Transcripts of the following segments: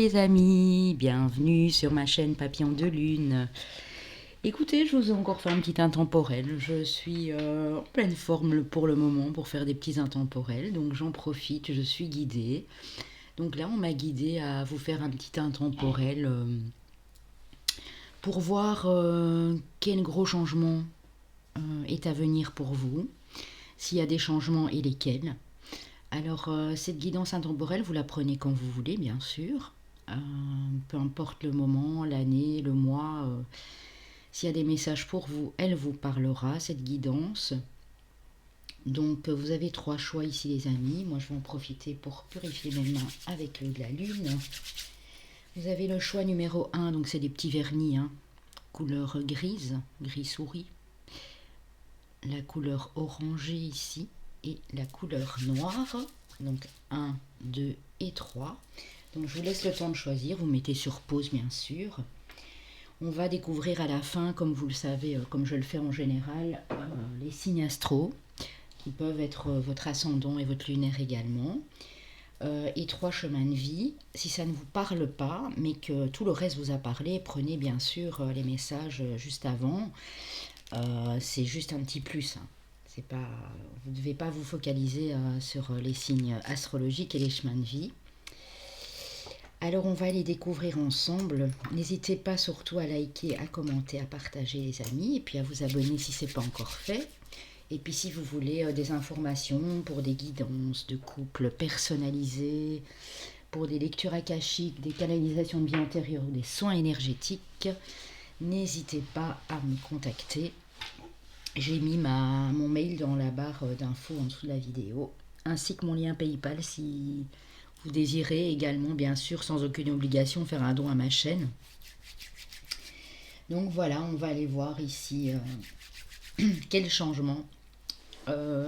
les amis, bienvenue sur ma chaîne Papillon de Lune. Écoutez, je vous ai encore fait un petit intemporel. Je suis en pleine forme pour le moment pour faire des petits intemporels, donc j'en profite, je suis guidée. Donc là, on m'a guidée à vous faire un petit intemporel pour voir quel gros changement est à venir pour vous, s'il y a des changements et lesquels. Alors, cette guidance intemporelle, vous la prenez quand vous voulez, bien sûr. Peu importe le moment, l'année, le mois. S'il y a des messages pour vous, elle vous parlera, cette guidance. Donc, vous avez 3 choix ici, les amis. Moi, je vais en profiter pour purifier mes mains avec l'eau de la lune. Vous avez le choix numéro 1, donc c'est des petits vernis, hein, couleur grise, gris souris. La couleur orangée ici et la couleur noire. Donc 1, 2 et 3. Donc je vous laisse le temps de choisir. Vous mettez sur pause, bien sûr. On va découvrir à la fin, comme vous le savez, comme je le fais en général, les signes astro, qui peuvent être votre ascendant et votre lunaire également. Et 3 chemins de vie. Si ça ne vous parle pas, mais que tout le reste vous a parlé, prenez bien sûr les messages juste avant. C'est juste un petit plus, hein. C'est pas, vous ne devez pas vous focaliser sur les signes astrologiques et les chemins de vie. Alors on va les découvrir ensemble. N'hésitez pas surtout à liker, à commenter, à partager, les amis, et puis à vous abonner si ce n'est pas encore fait. Et puis si vous voulez des informations pour des guidances de couple personnalisées, pour des lectures akashiques, des canalisations de vie antérieure ou des soins énergétiques, n'hésitez pas à me contacter. J'ai mis mon mail dans la barre d'infos en dessous de la vidéo, ainsi que mon lien PayPal si vous désirez également, bien sûr, sans aucune obligation, faire un don à ma chaîne. Donc voilà, on va aller voir ici quel changement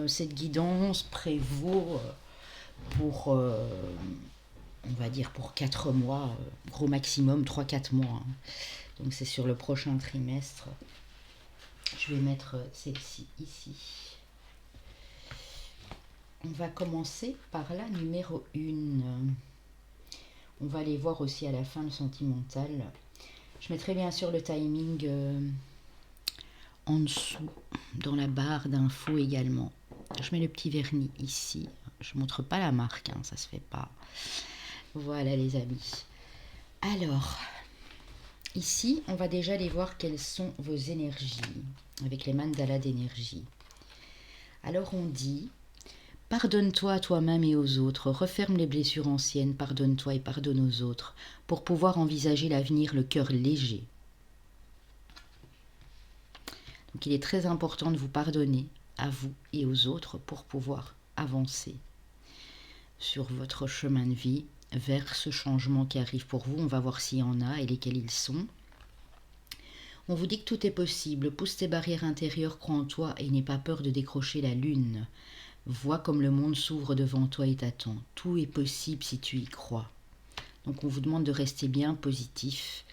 cette guidance prévaut pour, on va dire, pour 4 mois, gros maximum 3-4 mois. Hein. Donc c'est sur le prochain trimestre. Je vais mettre celle-ci ici. On va commencer par la numéro 1. On va aller voir aussi à la fin le sentimental. Je mettrai bien sûr le timing en dessous, dans la barre d'infos également. Je mets le petit vernis ici. Je ne montre pas la marque, hein, ça se fait pas. Voilà les amis. Alors, ici, on va déjà aller voir quelles sont vos énergies, avec les mandalas d'énergie. Alors on dit... Pardonne-toi à toi-même et aux autres, referme les blessures anciennes, pardonne-toi et pardonne aux autres, pour pouvoir envisager l'avenir le cœur léger. Donc il est très important de vous pardonner à vous et aux autres pour pouvoir avancer sur votre chemin de vie vers ce changement qui arrive pour vous. On va voir s'il y en a et lesquels ils sont. On vous dit que tout est possible, pousse tes barrières intérieures, crois en toi et n'aie pas peur de décrocher la lune. Vois comme le monde s'ouvre devant toi et t'attend. Tout est possible si tu y crois. Donc on vous demande de rester bien positif.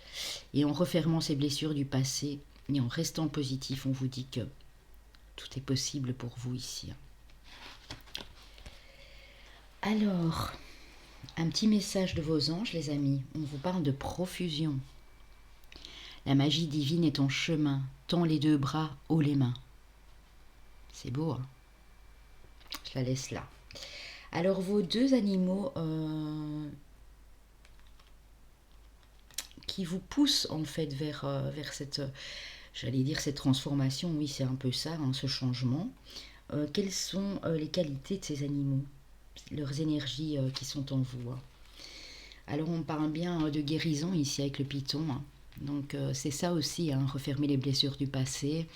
Et en refermant ces blessures du passé et en restant positif, on vous dit que tout est possible pour vous ici. Alors, un petit message de vos anges, les amis. On vous parle de profusion. La magie divine est en chemin. Tends les 2 bras, haut les mains. C'est beau, hein? Je la laisse là. Alors vos 2 animaux qui vous poussent en fait vers cette, j'allais dire cette transformation, oui c'est un peu ça, hein, ce changement. Quelles sont les qualités de ces animaux, leurs énergies qui sont en vous, hein. Alors on parle bien de guérison ici avec le python, hein. Donc c'est ça aussi, hein, refermer les blessures du passé,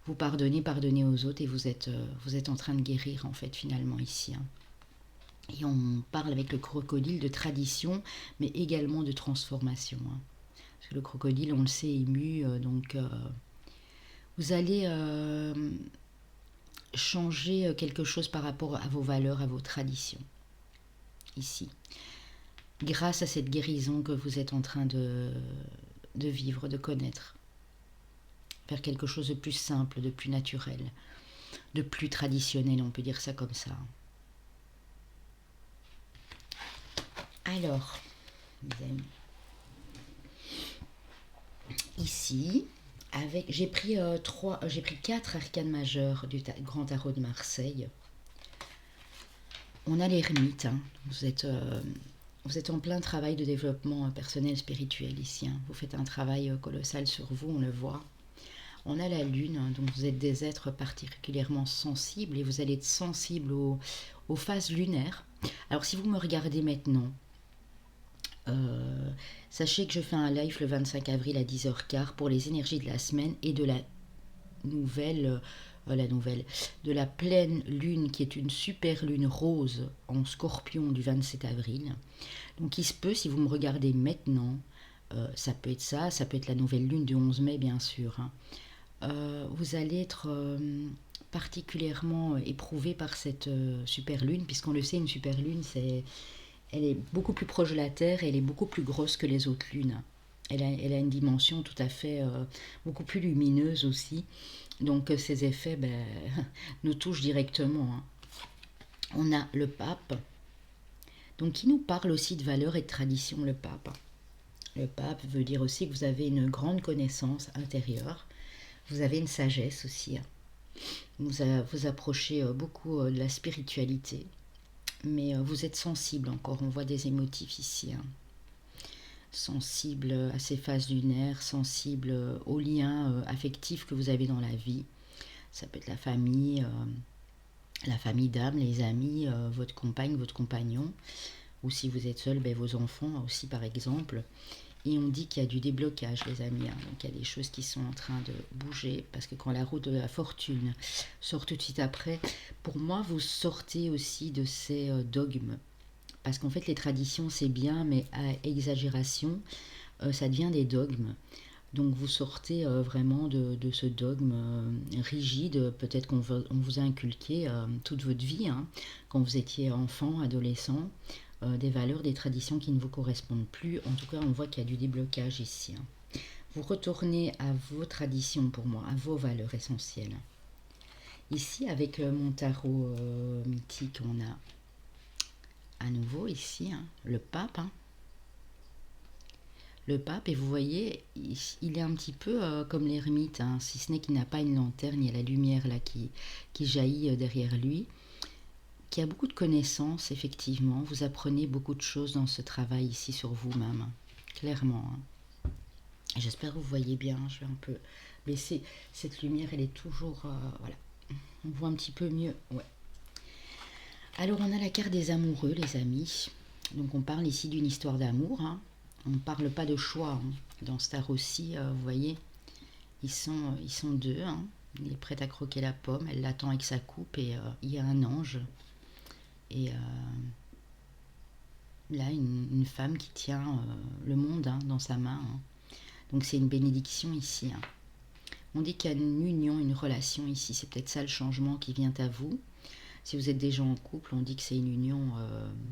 vous pardonnez aux autres et vous êtes en train de guérir en fait finalement ici, hein. Et on parle avec le crocodile de tradition, mais également de transformation, hein. Parce que le crocodile, on le sait, est ému, donc vous allez changer quelque chose par rapport à vos valeurs, à vos traditions, ici. Grâce à cette guérison que vous êtes en train de vivre, de connaître. Vers quelque chose de plus simple, de plus naturel, de plus traditionnel, on peut dire ça comme ça. Alors, mes amis. Ici, j'ai pris j'ai pris 4 arcanes majeures du Grand Tarot de Marseille. On a l'ermite, hein. Vous êtes en plein travail de développement personnel spirituel ici, hein. Vous faites un travail colossal sur vous, on le voit. On a la lune, hein, donc vous êtes des êtres particulièrement sensibles et vous allez être sensible aux phases lunaires. Alors si vous me regardez maintenant, sachez que je fais un live le 25 avril à 10h15 pour les énergies de la semaine et de de la pleine lune qui est une super lune rose en scorpion du 27 avril. Donc il se peut, si vous me regardez maintenant, ça peut être ça peut être la nouvelle lune du 11 mai bien sûr, hein. Vous allez être particulièrement éprouvé par cette super lune, puisqu'on le sait, une super lune, elle est beaucoup plus proche de la Terre, elle est beaucoup plus grosse que les autres lunes. Elle a une dimension tout à fait beaucoup plus lumineuse aussi. Donc ces effets nous touchent directement, hein. On a le pape, donc qui nous parle aussi de valeurs et de traditions, le pape. Le pape veut dire aussi que vous avez une grande connaissance intérieure, vous avez une sagesse aussi, hein. Vous approchez beaucoup de la spiritualité, mais vous êtes sensible encore, on voit des émotifs ici, hein. Sensible à ces phases lunaires, sensible aux liens affectifs que vous avez dans la vie. Ça peut être la famille d'âme, les amis, votre compagne, votre compagnon, ou si vous êtes seul, vos enfants aussi par exemple. Et on dit qu'il y a du déblocage, les amis, hein. Donc il y a des choses qui sont en train de bouger, parce que quand la roue de la fortune sort tout de suite après, pour moi, vous sortez aussi de ces dogmes. Parce qu'en fait, les traditions, c'est bien, mais à exagération, ça devient des dogmes. Donc vous sortez vraiment de ce dogme rigide, peut-être on vous a inculqué toute votre vie, hein, quand vous étiez enfant, adolescent, des valeurs, des traditions qui ne vous correspondent plus. En tout cas, on voit qu'il y a du déblocage ici, hein. Vous retournez à vos traditions pour moi, à vos valeurs essentielles. Ici, avec mon tarot mythique, on a à nouveau ici, hein, le pape, hein. Le pape, et vous voyez, il est un petit peu comme l'ermite, hein, si ce n'est qu'il n'a pas une lanterne, il y a la lumière là qui jaillit derrière lui, qui a beaucoup de connaissances, effectivement. Vous apprenez beaucoup de choses dans ce travail ici sur vous-même, hein, clairement, hein. J'espère que vous voyez bien, je vais un peu baisser cette lumière, elle est toujours, voilà, on voit un petit peu mieux, ouais. Alors on a la carte des amoureux, les amis. Donc on parle ici d'une histoire d'amour, hein. On ne parle pas de choix, hein. Dans Star aussi, vous voyez, ils sont deux, hein. Il est prêt à croquer la pomme, elle l'attend avec sa coupe et il y a un ange. Et là, une femme qui tient le monde, hein, dans sa main, hein. Donc c'est une bénédiction ici, hein. On dit qu'il y a une union, une relation ici. C'est peut-être ça le changement qui vient à vous. Si vous êtes déjà en couple, on dit que c'est une union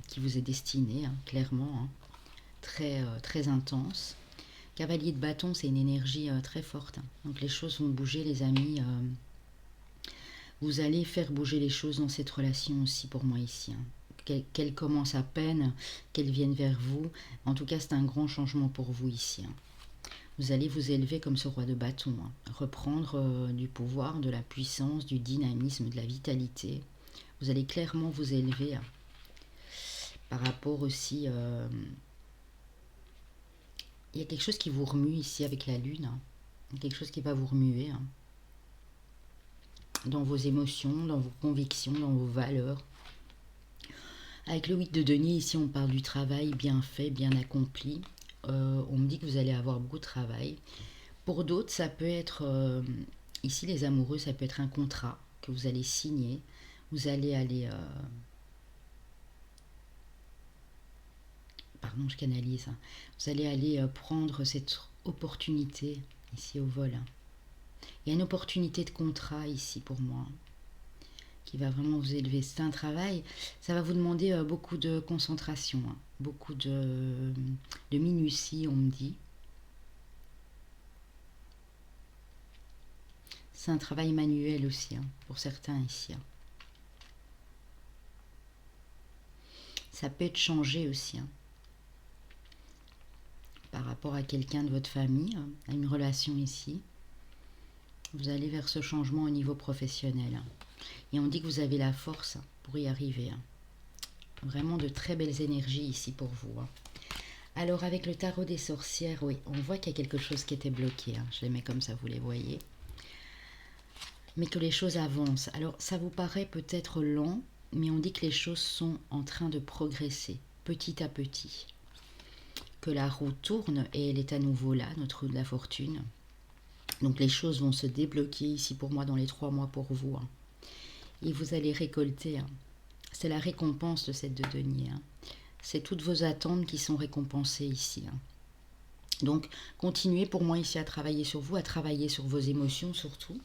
qui vous est destinée, hein, clairement, hein. Très intense. Cavalier de bâton, c'est une énergie très forte, hein. Donc les choses vont bouger, les amis. Vous allez faire bouger les choses dans cette relation aussi pour moi ici, hein. Qu'elle commence à peine, qu'elle vienne vers vous. En tout cas, c'est un grand changement pour vous ici, hein. Vous allez vous élever comme ce roi de bâton, hein. Reprendre du pouvoir, de la puissance, du dynamisme, de la vitalité. Vous allez clairement vous élever, hein, par rapport aussi... il y a quelque chose qui vous remue ici avec la lune, hein. Quelque chose qui va vous remuer, hein, dans vos émotions, dans vos convictions, dans vos valeurs. Avec le 8 de denier, ici, on parle du travail bien fait, bien accompli. On me dit que vous allez avoir beaucoup de travail. Pour d'autres, ça peut être... ici, les amoureux, ça peut être un contrat que vous allez signer. Vous allez aller... pardon, je canalise, hein. Vous allez aller prendre cette opportunité ici au vol, hein. Il y a une opportunité de contrat ici pour moi, qui va vraiment vous élever. C'est un travail, ça va vous demander beaucoup de concentration, hein, beaucoup de minutie, on me dit. C'est un travail manuel aussi, hein, pour certains ici, hein. Ça peut être changé aussi, hein. rapport à quelqu'un de votre famille, à une relation ici. Vous allez vers ce changement au niveau professionnel. Et on dit que vous avez la force pour y arriver. Vraiment de très belles énergies ici pour vous. Alors avec le tarot des sorcières, oui, on voit qu'il y a quelque chose qui était bloqué. Je les mets comme ça, vous les voyez. Mais que les choses avancent. Alors ça vous paraît peut-être lent, mais on dit que les choses sont en train de progresser, petit à petit. Que la roue tourne et elle est à nouveau là, notre roue de la fortune. Donc les choses vont se débloquer ici pour moi dans les 3 mois pour vous. Et vous allez récolter. C'est la récompense de cette 2 deniers. C'est toutes vos attentes qui sont récompensées ici. Donc continuez pour moi ici à travailler sur vous, à travailler sur vos émotions surtout,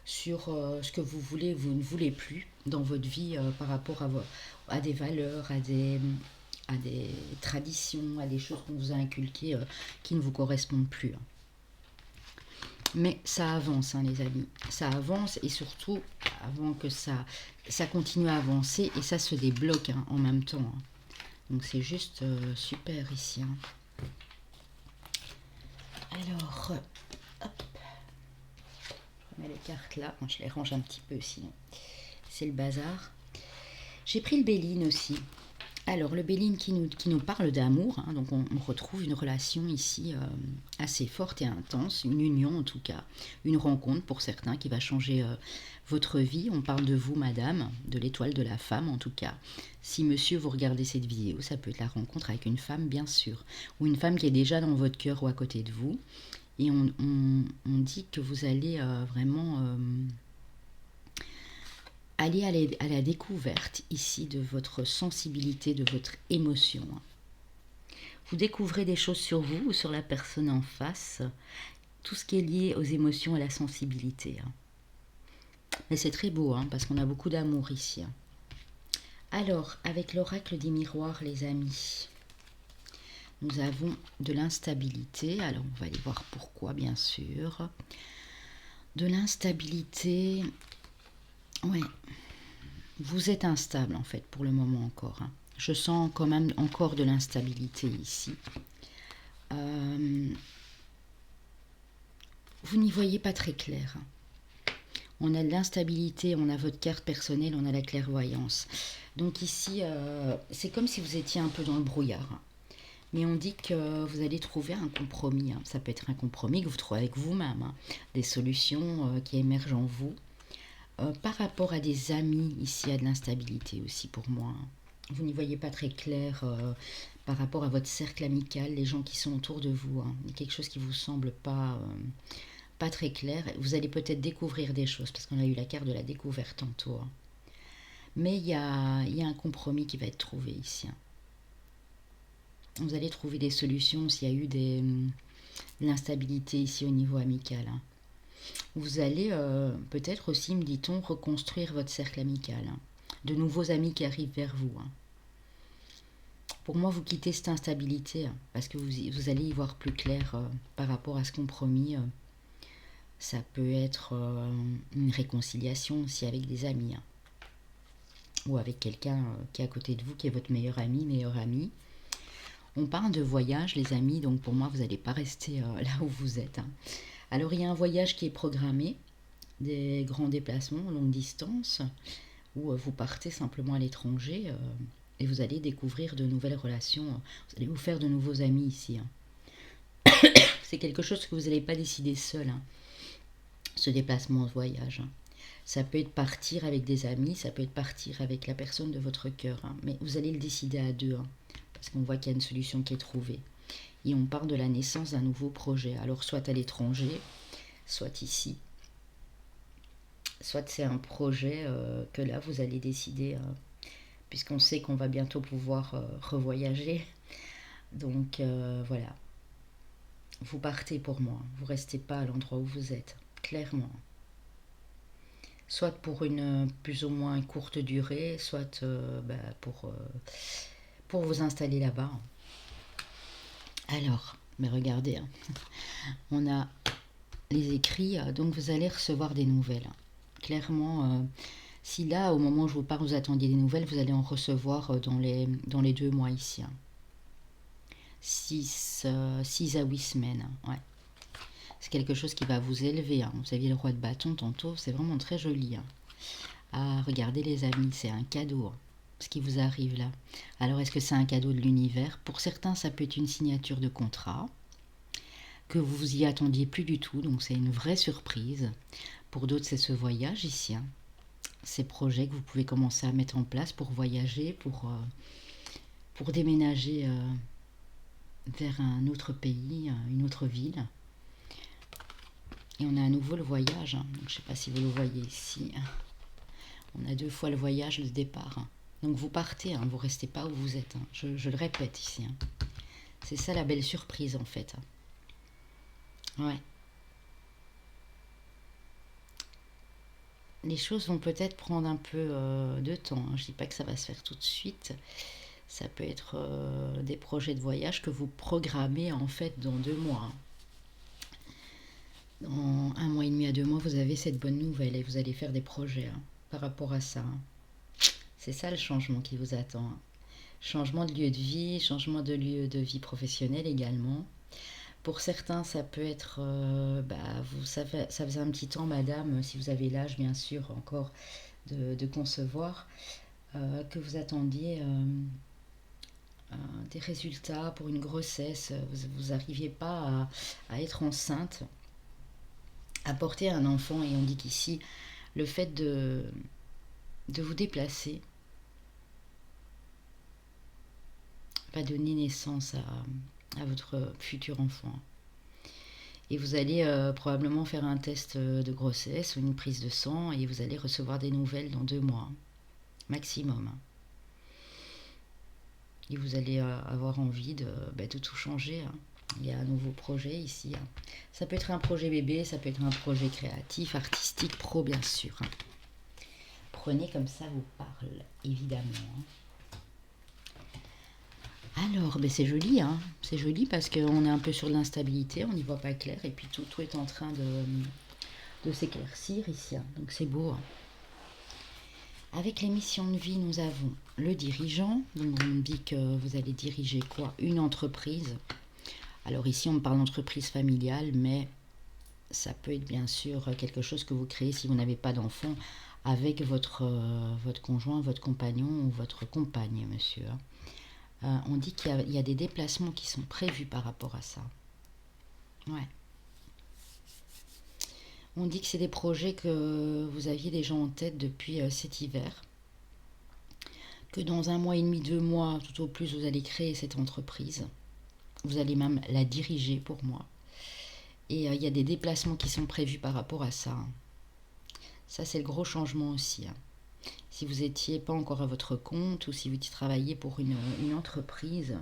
sur ce que vous voulez, vous ne voulez plus dans votre vie par rapport à des valeurs, à des traditions, à des choses qu'on vous a inculquées qui ne vous correspondent plus. Mais ça avance, les amis. Ça avance et surtout, avant que ça continue à avancer et ça se débloque en même temps. Donc c'est juste super ici. Alors, hop. Je mets les cartes là. Bon, je les range un petit peu sinon. C'est le bazar. J'ai pris le Béline aussi. Alors, le Béline qui nous parle d'amour, donc on retrouve une relation ici assez forte et intense, une union en tout cas, une rencontre pour certains qui va changer votre vie. On parle de vous, madame, de l'étoile de la femme en tout cas. Si monsieur, vous regardez cette vidéo, ça peut être la rencontre avec une femme, bien sûr, ou une femme qui est déjà dans votre cœur ou à côté de vous. Et on dit que vous allez vraiment... Allez à la découverte ici de votre sensibilité, de votre émotion. Vous découvrez des choses sur vous ou sur la personne en face, tout ce qui est lié aux émotions et à la sensibilité. Mais c'est très beau, parce qu'on a beaucoup d'amour ici. Alors, avec l'oracle des miroirs, les amis, nous avons de l'instabilité. Alors, on va aller voir pourquoi, bien sûr. De l'instabilité... Ouais, vous êtes instable en fait pour le moment encore. Je sens quand même encore de l'instabilité ici. Vous n'y voyez pas très clair. On a de l'instabilité, on a votre carte personnelle, on a la clairvoyance. Donc ici, c'est comme si vous étiez un peu dans le brouillard. Mais on dit que vous allez trouver un compromis. Ça peut être un compromis que vous trouvez avec vous-même. Des solutions qui émergent en vous. Par rapport à des amis, ici, il y a de l'instabilité aussi pour moi. Vous n'y voyez pas très clair par rapport à votre cercle amical, les gens qui sont autour de vous. Il y a quelque chose qui ne vous semble pas très clair. Vous allez peut-être découvrir des choses, parce qu'on a eu la carte de la découverte tantôt. Mais il y a un compromis qui va être trouvé ici. Vous allez trouver des solutions s'il y a eu de l'instabilité ici au niveau amical. Vous allez peut-être aussi, me dit-on, reconstruire votre cercle amical. De nouveaux amis qui arrivent vers vous. Pour moi, vous quittez cette instabilité parce que vous allez y voir plus clair par rapport à ce compromis. Ça peut être une réconciliation aussi avec des amis. Ou avec quelqu'un qui est à côté de vous, qui est votre meilleur ami, meilleure amie. On parle de voyage, les amis, donc pour moi, vous n'allez pas rester là où vous êtes. Alors, il y a un voyage qui est programmé, des grands déplacements, longue distance, où vous partez simplement à l'étranger et vous allez découvrir de nouvelles relations. Vous allez vous faire de nouveaux amis ici. C'est quelque chose que vous n'allez pas décider seul, ce déplacement, ce voyage. Ça peut être partir avec des amis, ça peut être partir avec la personne de votre cœur. Mais vous allez le décider à deux, parce qu'on voit qu'il y a une solution qui est trouvée. Et on parle de la naissance d'un nouveau projet. Alors soit à l'étranger, soit ici. Soit c'est un projet que là vous allez décider, puisqu'on sait qu'on va bientôt pouvoir revoyager. Donc voilà. Vous partez pour moi. Vous ne restez pas à l'endroit où vous êtes, clairement. Soit pour une plus ou moins courte durée, soit pour vous installer là-bas. Alors, mais regardez, on a les écrits, donc vous allez recevoir des nouvelles. Clairement, si là, au moment où je vous parle, vous attendiez des nouvelles, vous allez en recevoir dans les 2 mois ici. 6 à 8 semaines. Ouais. C'est quelque chose qui va vous élever. Hein. Vous aviez le roi de bâton tantôt, c'est vraiment très joli. Hein. Ah, regardez les amis, c'est un cadeau, hein, ce qui vous arrive là. Alors, est-ce que c'est un cadeau de l'univers? Pour certains, ça peut être une signature de contrat, que vous vous y attendiez plus du tout, donc c'est une vraie surprise. Pour d'autres, c'est ce voyage ici. Hein. Ces projets que vous pouvez commencer à mettre en place pour voyager, pour déménager vers un autre pays, une autre ville. Et on a à nouveau le voyage. Hein. Donc, je ne sais pas si vous le voyez ici. On a 2 fois le voyage, le départ. Hein. Donc vous partez, hein, vous ne restez pas où vous êtes. Hein. Je le répète ici. Hein. C'est ça la belle surprise en fait. Hein. Ouais. Les choses vont peut-être prendre un peu de temps. Hein. Je ne dis pas que ça va se faire tout de suite. Ça peut être des projets de voyage que vous programmez en fait dans 2 mois. Hein. Dans 1 mois et demi à 2 mois, vous avez cette bonne nouvelle et vous allez faire des projets hein, par rapport à ça. Hein. C'est ça le changement qui vous attend. Hein. Changement de lieu de vie, changement de lieu de vie professionnel également. Pour certains, ça peut être, ça faisait un petit temps, madame, si vous avez l'âge, bien sûr, encore de concevoir, que vous attendiez des résultats pour une grossesse, vous n'arriviez pas à être enceinte, à porter un enfant, et on dit qu'ici, le fait de vous déplacer va donner naissance à votre futur enfant. Et vous allez probablement faire un test de grossesse ou une prise de sang et vous allez recevoir des nouvelles dans 2 mois, maximum. Et vous allez avoir envie de tout changer. Hein. Il y a un nouveau projet ici. Hein. Ça peut être un projet bébé, ça peut être un projet créatif, artistique, pro bien sûr. Hein. Prenez comme ça vous parle, évidemment. Hein. Alors, c'est joli, hein. C'est joli parce qu'on est un peu sur l'instabilité, on n'y voit pas clair, et puis tout est en train de s'éclaircir ici, hein. Donc c'est beau. Hein. Avec les missions de vie, nous avons le dirigeant, donc on me dit que vous allez diriger quoi? Une entreprise. Alors ici, on me parle d'entreprise familiale, mais ça peut être bien sûr quelque chose que vous créez si vous n'avez pas d'enfant avec votre conjoint, votre compagnon ou votre compagne, monsieur. Hein. On dit qu'il y a des déplacements qui sont prévus par rapport à ça. Ouais. On dit que c'est des projets que vous aviez déjà en tête depuis cet hiver. Que dans 1 mois et demi, 2 mois, tout au plus, vous allez créer cette entreprise. Vous allez même la diriger pour moi. Et il y a des déplacements qui sont prévus par rapport à ça. Ça, c'est le gros changement aussi. Hein. Si vous n'étiez pas encore à votre compte ou si vous travaillez pour une entreprise,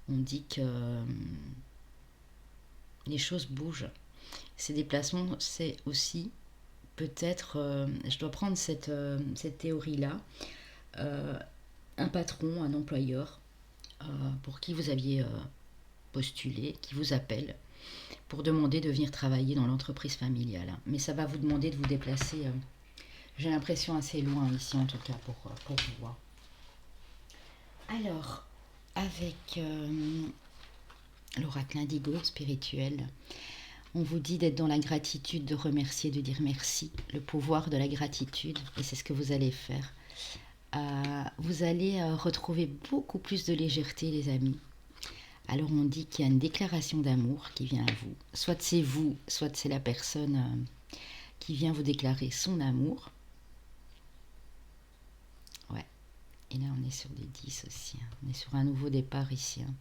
on dit que les choses bougent. Ces déplacements, c'est aussi peut-être, je dois prendre cette théorie-là, un patron, un employeur pour qui vous aviez postulé, qui vous appelle pour demander de venir travailler dans l'entreprise familiale. Mais ça va vous demander de vous déplacer, j'ai l'impression, assez loin ici en tout cas pour vous. Alors, avec l'oracle indigo spirituel, on vous dit d'être dans la gratitude, de remercier, de dire merci, le pouvoir de la gratitude, et c'est ce que vous allez faire. Vous allez retrouver beaucoup plus de légèreté, les amis. Alors on dit qu'il y a une déclaration d'amour qui vient à vous. Soit c'est vous, soit c'est la personne qui vient vous déclarer son amour. Ouais. Et là on est sur des 10 aussi. Hein. On est sur un nouveau départ ici. Hein.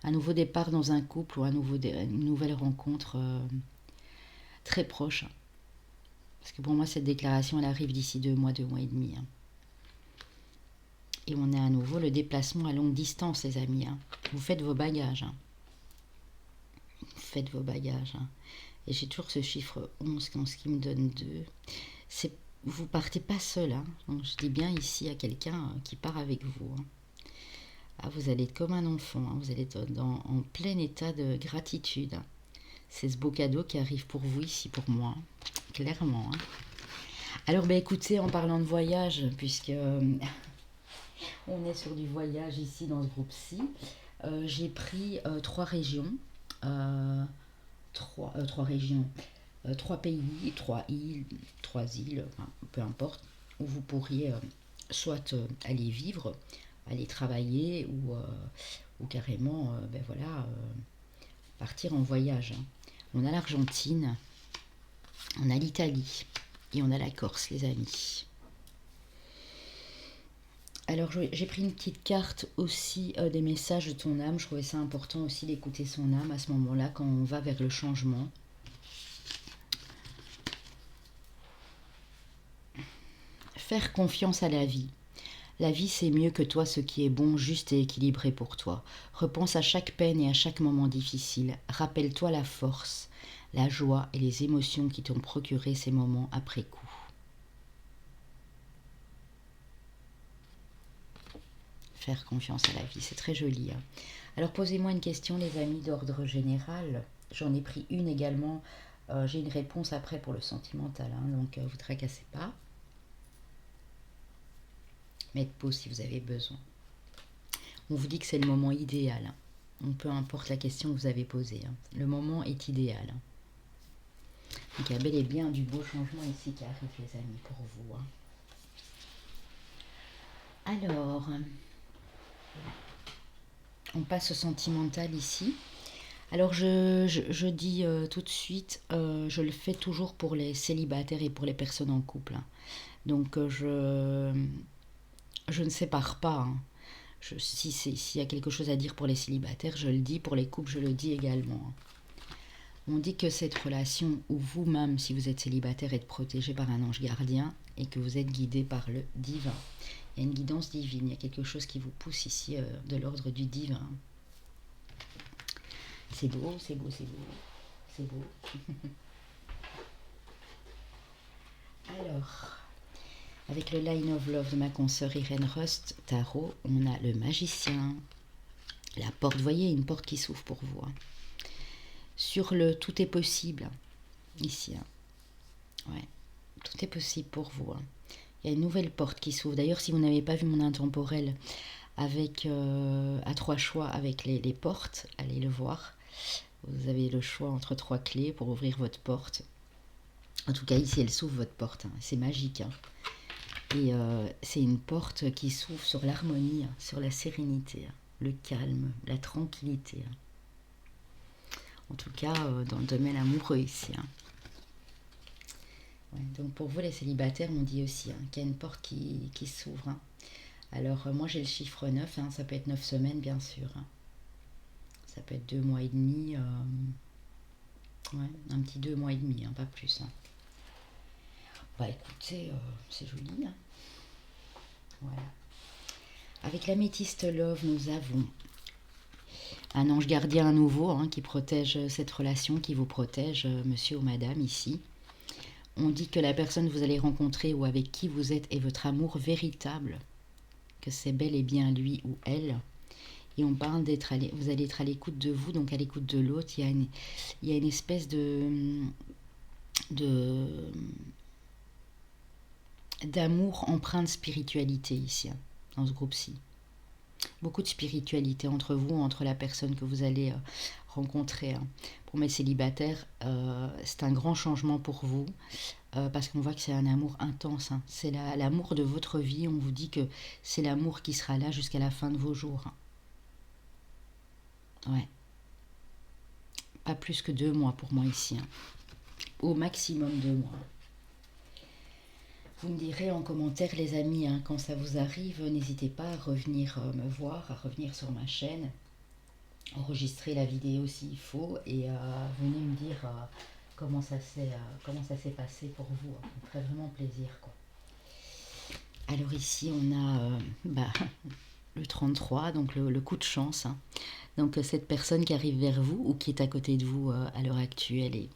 Un nouveau départ dans un couple ou une nouvelle rencontre très proche. Hein. Parce que pour moi cette déclaration elle arrive d'ici 2 mois, 2 mois et demi. Hein. Et on a à nouveau le déplacement à longue distance, les amis. Hein. Vous faites vos bagages. Hein. Vous faites vos bagages. Hein. Et j'ai toujours ce chiffre 11 qui me donne 2. Vous partez pas seul. Hein. Donc, je dis bien ici à quelqu'un qui part avec vous. Hein. Ah, vous allez être comme un enfant. Hein. Vous allez être en plein état de gratitude. Hein. C'est ce beau cadeau qui arrive pour vous ici, pour moi. Hein. Clairement. Hein. Alors, écoutez, en parlant de voyage, puisque... on est sur du voyage ici dans ce groupe-ci. J'ai pris trois régions, trois régions, trois pays, trois îles, enfin, peu importe, où vous pourriez soit aller vivre, aller travailler ou carrément ben voilà, partir en voyage. Hein. On a l'Argentine, on a l'Italie et on a la Corse, les amis. Alors j'ai pris une petite carte aussi des messages de ton âme. Je trouvais ça important aussi d'écouter son âme à ce moment-là quand on va vers le changement. Faire confiance à la vie. La vie c'est mieux que toi ce qui est bon, juste et équilibré pour toi. Repense à chaque peine et à chaque moment difficile. Rappelle-toi la force, la joie et les émotions qui t'ont procuré ces moments après coup. Faire confiance à la vie, c'est très joli. Hein. Alors posez-moi une question les amis d'ordre général. J'en ai pris une également. J'ai une réponse après pour le sentimental, hein, donc vous tracassez pas. Mettez pause si vous avez besoin. On vous dit que c'est le moment idéal. Hein. Donc peu importe la question que vous avez posée. Hein. Le moment est idéal. Hein. Donc il y a bel et bien du beau changement ici qui arrive les amis pour vous. Hein. Alors, on passe au sentimental ici. Alors je dis tout de suite, je le fais toujours pour les célibataires et pour les personnes en couple. Hein. Donc je ne sépare pas. Hein. S'il y a quelque chose à dire pour les célibataires, je le dis. Pour les couples, je le dis également. Hein. On dit que cette relation où vous-même, si vous êtes célibataire, êtes protégé par un ange gardien et que vous êtes guidé par le divin. Il y a une guidance divine, il y a quelque chose qui vous pousse ici de l'ordre du divin. C'est beau, c'est beau, c'est beau. C'est beau. Alors, avec le Line of Love de ma consoeur Irène Rust Tarot, on a le magicien. La porte, vous voyez, une porte qui s'ouvre pour vous. Hein. Sur le tout est possible, ici. Hein. Ouais, tout est possible pour vous. Hein. Il y a une nouvelle porte qui s'ouvre. D'ailleurs, si vous n'avez pas vu mon intemporel avec à 3 choix avec les portes, allez le voir. Vous avez le choix entre 3 clés pour ouvrir votre porte. En tout cas, ici, elle s'ouvre votre porte. Hein. C'est magique. Hein. Et c'est une porte qui s'ouvre sur l'harmonie, hein, sur la sérénité, hein, le calme, la tranquillité. Hein. En tout cas, dans le domaine amoureux ici. Hein. Ouais, donc pour vous, les célibataires, on dit aussi hein, qu'il y a une porte qui s'ouvre. Hein. Alors, moi, j'ai le chiffre 9. Hein, ça peut être 9 semaines, bien sûr. Hein. Ça peut être 2 mois et demi. Ouais, un petit 2 mois et demi, hein, pas plus. Hein. Bah écoutez, c'est joli. Hein. Voilà. Avec l'améthyste Love, nous avons un ange gardien à nouveau hein, qui protège cette relation, qui vous protège, monsieur ou madame, ici. On dit que la personne que vous allez rencontrer ou avec qui vous êtes est votre amour véritable, que c'est bel et bien lui ou elle. Et on parle vous allez être à l'écoute de vous, donc à l'écoute de l'autre. Il y a une espèce d'amour empreint de spiritualité ici, hein, dans ce groupe-ci. Beaucoup de spiritualité entre vous, entre la personne que vous allez rencontrer. Hein. Pour mes célibataires, c'est un grand changement pour vous, parce qu'on voit que c'est un amour intense. Hein. C'est l'amour de votre vie. On vous dit que c'est l'amour qui sera là jusqu'à la fin de vos jours. Hein. Ouais. Pas plus que 2 mois pour moi ici. Hein. Au maximum 2 mois. Vous me direz en commentaire les amis, hein, quand ça vous arrive, n'hésitez pas à revenir me voir, à revenir sur ma chaîne, enregistrer la vidéo s'il faut et venez me dire comment ça s'est passé pour vous. Hein. Ça me ferait vraiment plaisir. Quoi. Alors ici on a le 33, donc le coup de chance. Hein. Donc cette personne qui arrive vers vous ou qui est à côté de vous à l'heure actuelle et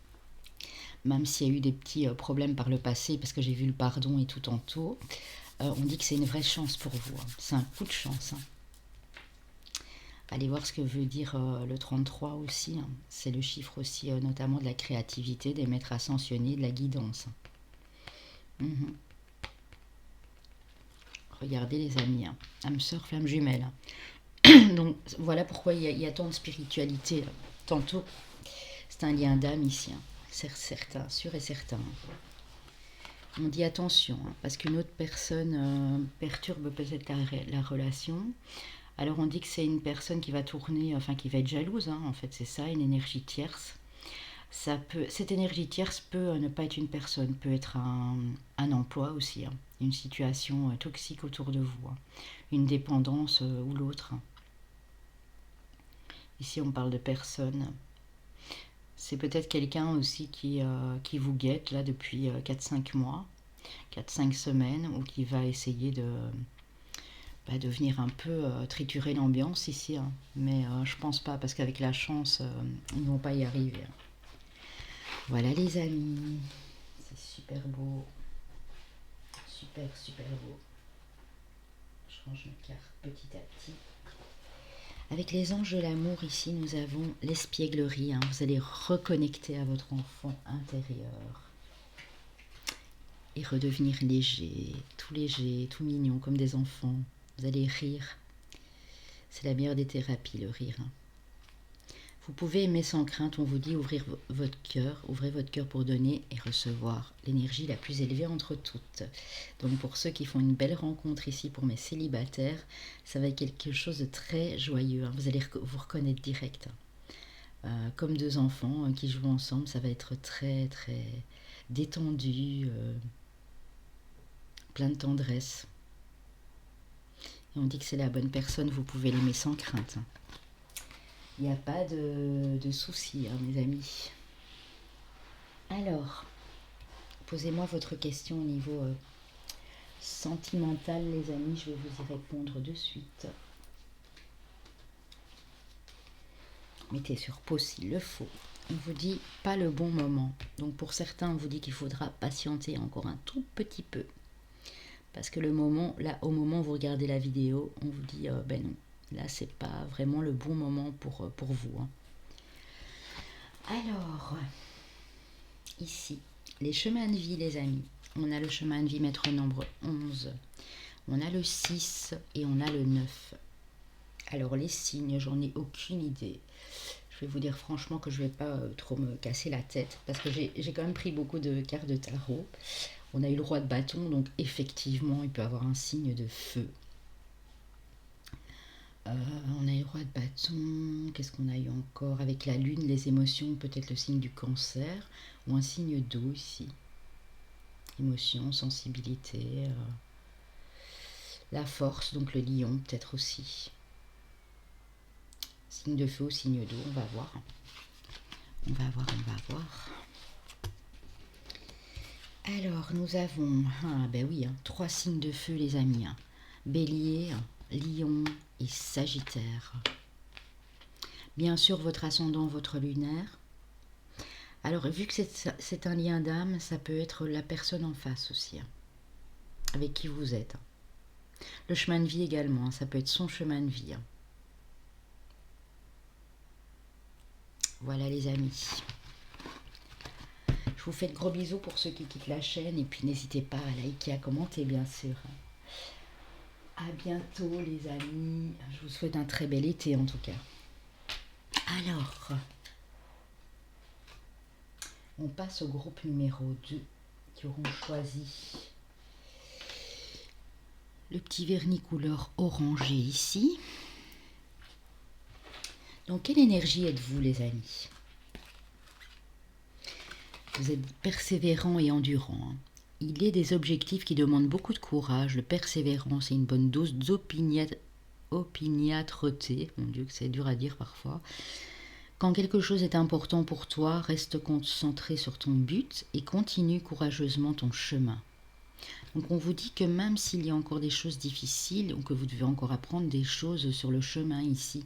même s'il y a eu des petits problèmes par le passé, parce que j'ai vu le pardon et tout en tout, on dit que c'est une vraie chance pour vous. Hein. C'est un coup de chance. Hein. Allez voir ce que veut dire le 33 aussi. Hein. C'est le chiffre aussi notamment de la créativité, des maîtres ascensionnés, de la guidance. Regardez les amis. Hein. Âme sœur, flamme jumelle. Hein. Donc voilà pourquoi il y a tant de spiritualité. Tantôt, c'est un lien d'âme ici, hein. C'est certain, sûr et certain. On dit attention, hein, parce qu'une autre personne perturbe peut-être la relation. Alors on dit que c'est une personne qui va tourner, enfin qui va être jalouse, hein, en fait c'est ça, une énergie tierce. Cette énergie tierce peut ne pas être une personne, peut être un emploi aussi, hein, une situation toxique autour de vous, hein, une dépendance ou l'autre, hein. Ici on parle de personne. C'est peut-être quelqu'un aussi qui vous guette là depuis 4-5 mois, 4-5 semaines, ou qui va essayer de venir un peu triturer l'ambiance ici, hein. Mais je pense pas, parce qu'avec la chance, ils ne vont pas y arriver, hein. Voilà les amis, c'est super beau, super super beau. Je range mes cartes petit à petit. Avec les anges de l'amour ici, nous avons l'espièglerie, hein. Vous allez reconnecter à votre enfant intérieur et redevenir léger, tout mignon comme des enfants. Vous allez rire. C'est la meilleure des thérapies, le rire, hein. Vous pouvez aimer sans crainte, on vous dit ouvrez votre cœur pour donner et recevoir l'énergie la plus élevée entre toutes. Donc pour ceux qui font une belle rencontre ici, pour mes célibataires, ça va être quelque chose de très joyeux, hein. Vous allez vous reconnaître direct, hein. Comme deux enfants qui jouent ensemble, ça va être très très détendu, plein de tendresse. Et on dit que c'est la bonne personne, vous pouvez l'aimer sans crainte, hein. Il n'y a pas de soucis, hein, mes amis. Alors, posez-moi votre question au niveau sentimental, les amis. Je vais vous y répondre de suite. Mettez sur pause s'il le faut. On vous dit pas le bon moment. Donc pour certains, on vous dit qu'il faudra patienter encore un tout petit peu. Parce que le moment, là, au moment où vous regardez la vidéo, on vous dit ben non. Là, c'est pas vraiment le bon moment pour vous, hein. Alors, ici, les chemins de vie, les amis. On a le chemin de vie maître nombre 11. On a le 6 et on a le 9. Alors, les signes, j'en ai aucune idée. Je vais vous dire franchement que je ne vais pas trop me casser la tête, parce que j'ai quand même pris beaucoup de cartes de tarot. On a eu le roi de bâton, donc effectivement, il peut avoir un signe de feu. On a eu le roi de bâton, qu'est-ce qu'on a eu encore? Avec la lune, les émotions, peut-être le signe du cancer, ou un signe d'eau ici. Émotion, sensibilité, la force, donc le lion peut-être aussi. Signe de feu ou signe d'eau, on va voir. On va voir. Alors, nous avons, ben oui, 3 signes de feu, les amis, hein. Bélier, Lion et Sagittaire. Bien sûr, votre ascendant, votre lunaire. Alors, vu que c'est un lien d'âme, ça peut être la personne en face aussi, hein, avec qui vous êtes. Le chemin de vie également, hein, ça peut être son chemin de vie, hein. Voilà les amis. Je vous fais de gros bisous pour ceux qui quittent la chaîne, et puis n'hésitez pas à liker, à commenter bien sûr. À bientôt les amis. Je vous souhaite un très bel été en tout cas. Alors, on passe au groupe numéro 2 qui auront choisi le petit vernis couleur orangé ici. Donc, quelle énergie êtes-vous les amis? Vous êtes persévérant et endurant, hein. Il est des objectifs qui demandent beaucoup de courage, de persévérance et une bonne dose d'opiniâtreté. Mon Dieu, que c'est dur à dire parfois. Quand quelque chose est important pour toi, reste concentré sur ton but et continue courageusement ton chemin. Donc on vous dit que même s'il y a encore des choses difficiles ou que vous devez encore apprendre des choses sur le chemin ici,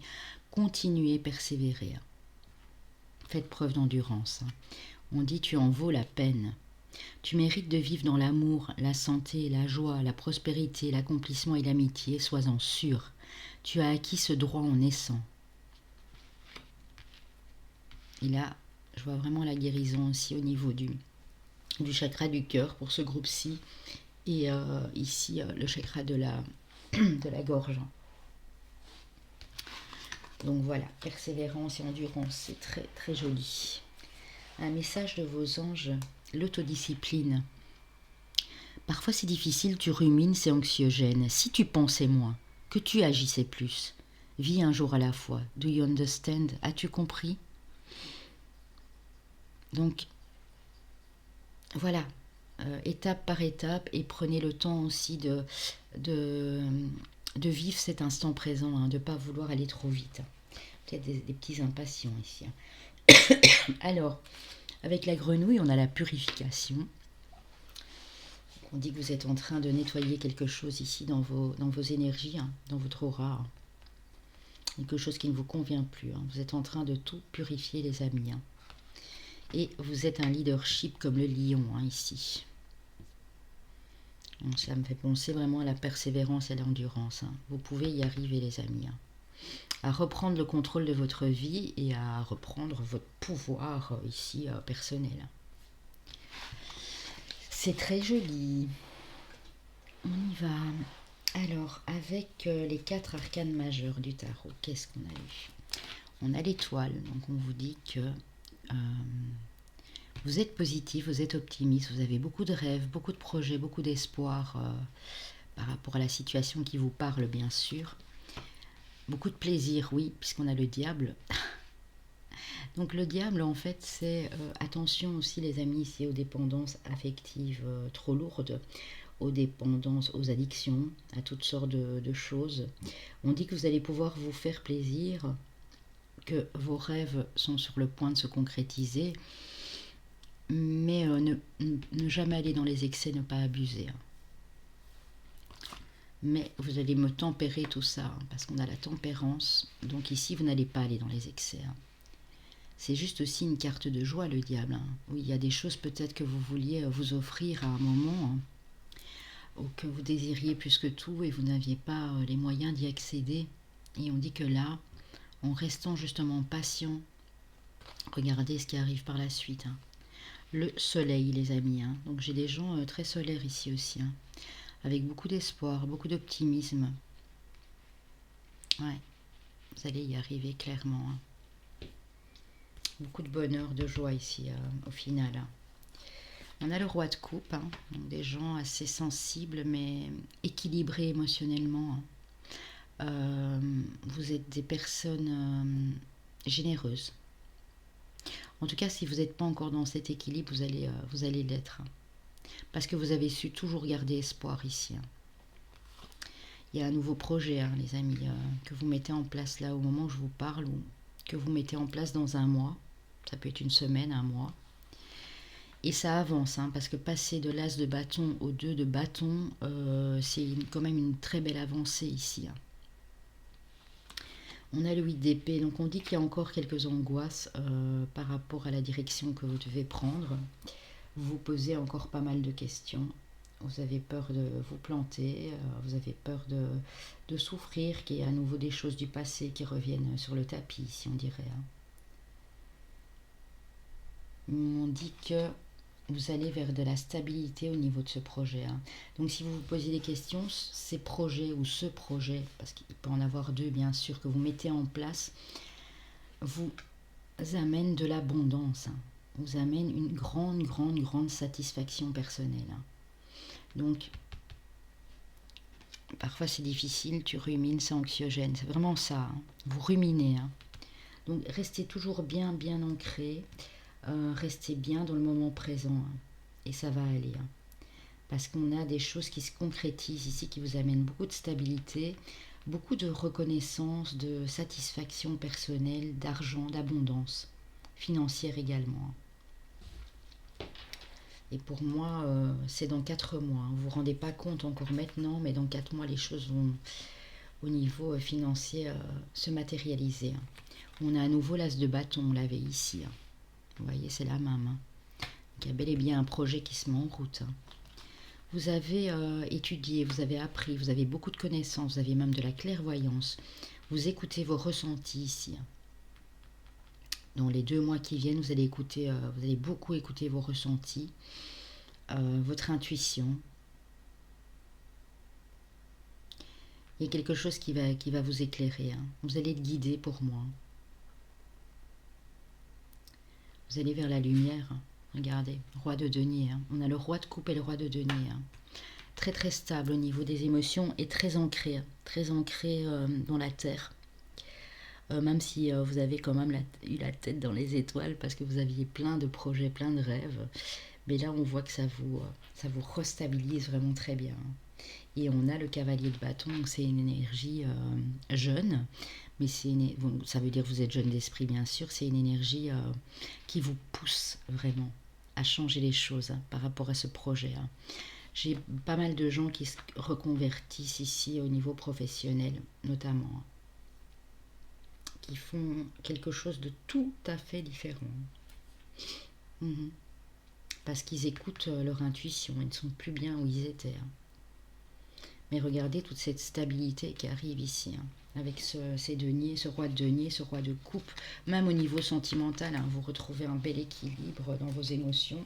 continuez, persévérez. Faites preuve d'endurance. On dit tu en vaux la peine. Tu mérites de vivre dans l'amour, la santé, la joie, la prospérité, l'accomplissement et l'amitié, sois-en sûr. Tu as acquis ce droit en naissant. Et là, je vois vraiment la guérison aussi au niveau du chakra du cœur pour ce groupe-ci. Et ici, le chakra de la gorge. Donc voilà, persévérance et endurance, c'est très très joli. Un message de vos anges, l'autodiscipline. Parfois c'est difficile, tu rumines, c'est anxiogène. Si tu pensais moins, que tu agissais plus. Vis un jour à la fois. Do you understand? As-tu compris? Donc voilà, étape par étape, et prenez le temps aussi de, de vivre cet instant présent, hein, de ne pas vouloir aller trop vite. Peut-être des petits impatients ici. Alors, avec la grenouille, on a la purification. On dit que vous êtes en train de nettoyer quelque chose ici dans vos énergies, hein, dans votre aura. Hein. Quelque chose qui ne vous convient plus. Hein. Vous êtes en train de tout purifier, les amis. Hein. Et vous êtes un leadership comme le lion, hein, ici. Donc, ça me fait penser vraiment à la persévérance et à l'endurance. Hein. Vous pouvez y arriver, les amis. Hein. À reprendre le contrôle de votre vie et à reprendre votre pouvoir ici personnel. C'est très joli. On y va. Alors, avec les 4 arcanes majeures du tarot, qu'est-ce qu'on a eu? On a l'étoile, donc on vous dit que vous êtes positif, vous êtes optimiste, vous avez beaucoup de rêves, beaucoup de projets, beaucoup d'espoir par rapport à la situation qui vous parle, bien sûr. Beaucoup de plaisir, oui, puisqu'on a le diable. Donc le diable, en fait, c'est attention aussi, les amis, ici aux dépendances affectives trop lourdes, aux dépendances, aux addictions, à toutes sortes de choses. On dit que vous allez pouvoir vous faire plaisir, que vos rêves sont sur le point de se concrétiser, mais ne jamais aller dans les excès, ne pas abuser. Hein. Mais vous allez me tempérer tout ça, hein, parce qu'on a la tempérance, donc ici vous n'allez pas aller dans les excès. Hein. C'est juste aussi une carte de joie, le diable. Hein. Oui, il y a des choses peut-être que vous vouliez vous offrir à un moment, hein, ou que vous désiriez plus que tout et vous n'aviez pas les moyens d'y accéder. Et on dit que là, en restant justement patient, regardez ce qui arrive par la suite. Hein. Le soleil, les amis. Hein. Donc j'ai des gens très solaires ici aussi, hein, avec beaucoup d'espoir, beaucoup d'optimisme. Ouais, vous allez y arriver clairement. Hein. Beaucoup de bonheur, de joie ici au final. Hein. On a le roi de coupe, hein, donc des gens assez sensibles mais équilibrés émotionnellement. Hein. Vous êtes des personnes généreuses. En tout cas, si vous n'êtes pas encore dans cet équilibre, vous allez l'être. Hein. Parce que vous avez su toujours garder espoir ici. Hein. Il y a un nouveau projet, hein, les amis, que vous mettez en place là au moment où je vous parle, ou que vous mettez en place dans un mois. Ça peut être une semaine, un mois. Et ça avance, hein, parce que passer de l'as de bâton au 2 de bâton, c'est quand même une très belle avancée ici. Hein. On a le 8 d'épée, donc on dit qu'il y a encore quelques angoisses par rapport à la direction que vous devez prendre. Vous vous posez encore pas mal de questions. Vous avez peur de vous planter, vous avez peur de souffrir, qu'il y ait à nouveau des choses du passé qui reviennent sur le tapis, si on dirait. Hein. On dit que vous allez vers de la stabilité au niveau de ce projet. Hein. Donc si vous vous posez des questions, ces projets ou ce projet, parce qu'il peut en avoir deux bien sûr, que vous mettez en place, vous amène de l'abondance, hein. Vous amène une grande satisfaction personnelle. Hein. Donc parfois c'est difficile, tu rumines, c'est anxiogène, c'est vraiment ça. Hein. Vous ruminez. Hein. Donc restez toujours bien ancré. Restez bien dans le moment présent, hein, et ça va aller. Hein, parce qu'on a des choses qui se concrétisent ici, qui vous amènent beaucoup de stabilité, beaucoup de reconnaissance, de satisfaction personnelle, d'argent, d'abondance, financière également. Et pour moi, c'est dans 4 mois. Hein, vous ne vous rendez pas compte encore maintenant, mais dans 4 mois, les choses vont, au niveau financier, se matérialiser. Hein. On a à nouveau l'as de bâton, on l'avait ici. Hein. Vous voyez, c'est la même. Hein. Donc, il y a bel et bien un projet qui se met en route. Hein. Vous avez étudié, vous avez appris, vous avez beaucoup de connaissances, vous avez même de la clairvoyance. Vous écoutez vos ressentis ici. Hein. Dans les 2 mois qui viennent, vous allez beaucoup écouter vos ressentis, votre intuition. Il y a quelque chose qui va vous éclairer, hein. Vous allez être guidé pour moi. Vous allez vers la lumière, hein. Regardez, roi de denier, hein. On a le roi de coupe et le roi de denier, hein. Très très stable au niveau des émotions et très ancré, hein. Très ancré dans la terre. Même si vous avez quand même eu la tête dans les étoiles parce que vous aviez plein de projets, plein de rêves. Mais là, on voit que ça vous restabilise vraiment très bien. Et on a le cavalier de bâton, donc c'est une énergie jeune, mais bon, ça veut dire que vous êtes jeune d'esprit, bien sûr. C'est une énergie qui vous pousse vraiment à changer les choses, hein, par rapport à ce projet, hein. J'ai pas mal de gens qui se reconvertissent ici au niveau professionnel, notamment, hein, qui font quelque chose de tout à fait différent. Mhm. Parce qu'ils écoutent leur intuition, ils ne sont plus bien où ils étaient, hein. Mais regardez toute cette stabilité qui arrive ici, hein, avec ces deniers, ce roi de denier, ce roi de coupe. Même au niveau sentimental, hein, vous retrouvez un bel équilibre dans vos émotions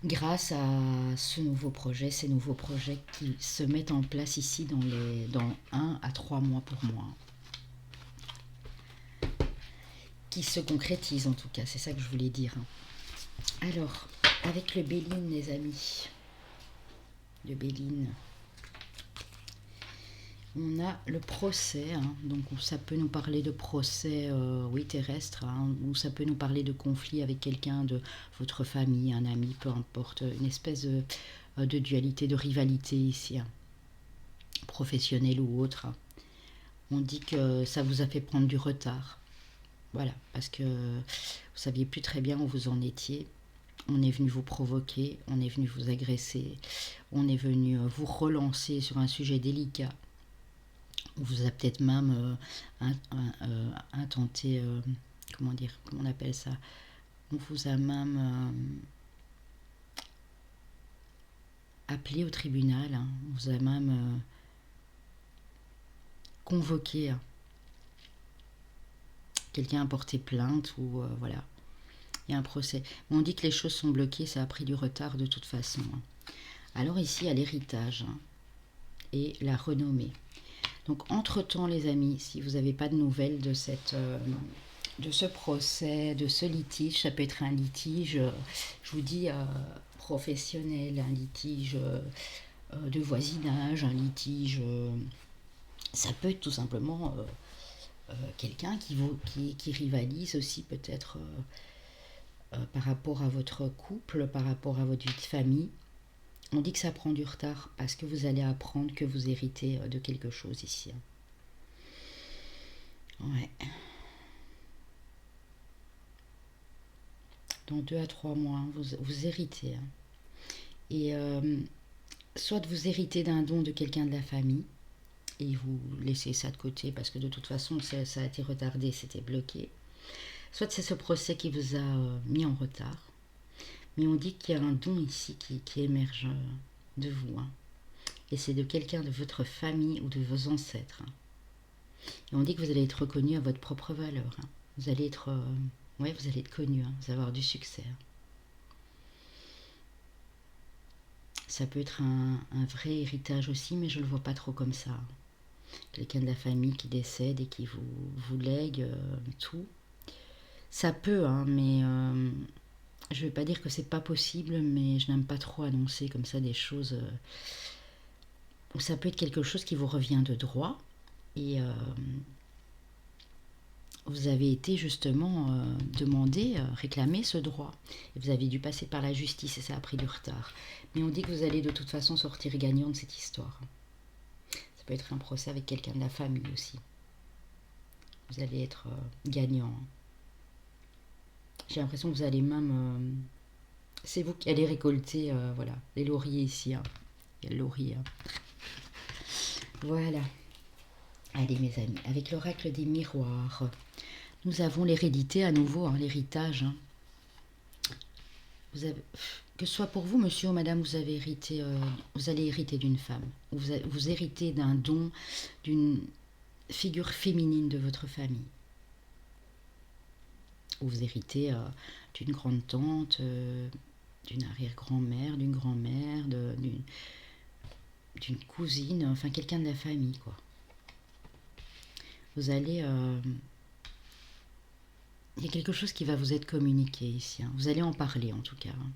grâce à ce nouveau projet, ces nouveaux projets qui se mettent en place ici dans 1 à 3 mois pour moi. Qui se concrétisent en tout cas, c'est ça que je voulais dire, hein. Alors, avec le Béline, les amis, le Béline, on a le procès, hein. Donc ça peut nous parler de procès, oui, terrestre, hein, ou ça peut nous parler de conflit avec quelqu'un de votre famille, un ami, peu importe, une espèce de dualité, de rivalité ici, hein, professionnelle ou autre, hein. On dit que ça vous a fait prendre du retard, voilà, parce que vous saviez plus très bien où vous en étiez. On est venu vous provoquer, on est venu vous agresser, on est venu vous relancer sur un sujet délicat. On vous a peut-être même intenté, comment dire, comment on appelle ça, on vous a même appelé au tribunal, hein. On vous a même convoqué, hein. Quelqu'un a porté plainte ou voilà, il y a un procès. Mais on dit que les choses sont bloquées, ça a pris du retard de toute façon, hein. Alors ici, il y a l'héritage, hein, et la renommée. Donc entre-temps, les amis, si vous n'avez pas de nouvelles de de ce procès, de ce litige, ça peut être un litige, je vous dis, professionnel, un litige de voisinage, un litige, ça peut être tout simplement quelqu'un qui rivalise aussi peut-être par rapport à votre couple, par rapport à votre vie de famille. On dit que ça prend du retard parce que vous allez apprendre que vous héritez de quelque chose ici, hein. Ouais. Dans 2 à 3 mois, hein, vous héritez, hein. Et soit vous héritez d'un don de quelqu'un de la famille et vous laissez ça de côté parce que de toute façon ça a été retardé, c'était bloqué. Soit c'est ce procès qui vous a mis en retard. Mais on dit qu'il y a un don ici qui émerge de vous, hein. Et c'est de quelqu'un de votre famille ou de vos ancêtres, hein. Et on dit que vous allez être reconnu à votre propre valeur, hein. Vous allez être, ouais, vous allez être connu, hein. Vous allez avoir du succès, hein. Ça peut être un vrai héritage aussi, mais je ne le vois pas trop comme ça. Quelqu'un de la famille qui décède et qui vous lègue tout. Ça peut, hein, mais je ne vais pas dire que c'est pas possible, mais je n'aime pas trop annoncer comme ça des choses. Ça peut être quelque chose qui vous revient de droit et vous avez été justement demandé, réclamer ce droit. Et vous avez dû passer par la justice et ça a pris du retard. Mais on dit que vous allez de toute façon sortir gagnant de cette histoire. Ça peut être un procès avec quelqu'un de la famille aussi. Vous allez être gagnant. J'ai l'impression que vous allez même... c'est vous qui allez récolter, voilà, les lauriers ici, hein. Il y a le laurier, hein. Voilà. Allez mes amis, avec l'oracle des miroirs, nous avons l'hérédité à nouveau, hein, l'héritage, hein. Que ce soit pour vous, monsieur ou madame, vous avez hérité, vous allez hériter d'une femme. Vous héritez d'un don, d'une figure féminine de votre famille. Ou vous héritez d'une grande tante, d'une arrière-grand-mère, d'une grand-mère, d'une cousine, enfin quelqu'un de la famille, quoi. Vous allez... il y a quelque chose qui va vous être communiqué ici, hein. Vous allez en parler en tout cas, hein.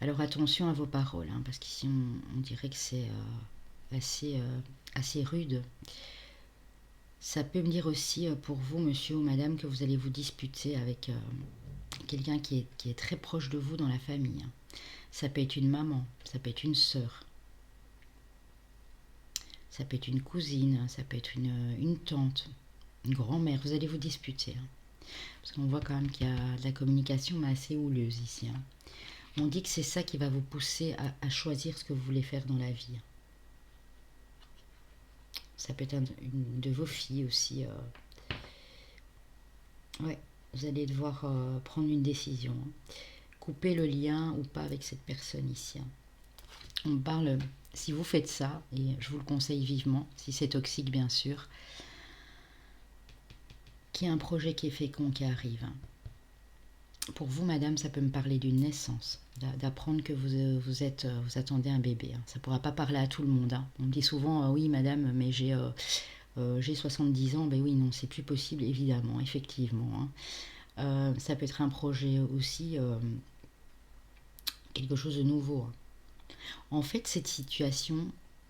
Alors attention à vos paroles, hein, parce qu'ici on dirait que c'est assez rude. Ça peut me dire aussi pour vous, monsieur ou madame, que vous allez vous disputer avec quelqu'un qui est très proche de vous dans la famille, hein. Ça peut être une maman, ça peut être une sœur, ça peut être une cousine, ça peut être une tante, une grand-mère. Vous allez vous disputer, hein. Parce qu'on voit quand même qu'il y a de la communication, mais assez houleuse ici, hein. On dit que c'est ça qui va vous pousser à choisir ce que vous voulez faire dans la vie. Ça peut être une de vos filles aussi. Ouais, vous allez devoir prendre une décision, hein. Couper le lien ou pas avec cette personne ici, hein. On parle, si vous faites ça, et je vous le conseille vivement, si c'est toxique bien sûr, qu'il y a un projet qui est fécond qui arrive, hein. Pour vous, madame, ça peut me parler d'une naissance, d'apprendre que vous attendez un bébé, hein. Ça ne pourra pas parler à tout le monde, hein. On me dit souvent, oui, madame, mais j'ai 70 ans. Ben oui, non, c'est plus possible, évidemment, effectivement, hein. Ça peut être un projet aussi, quelque chose de nouveau, hein. En fait, cette situation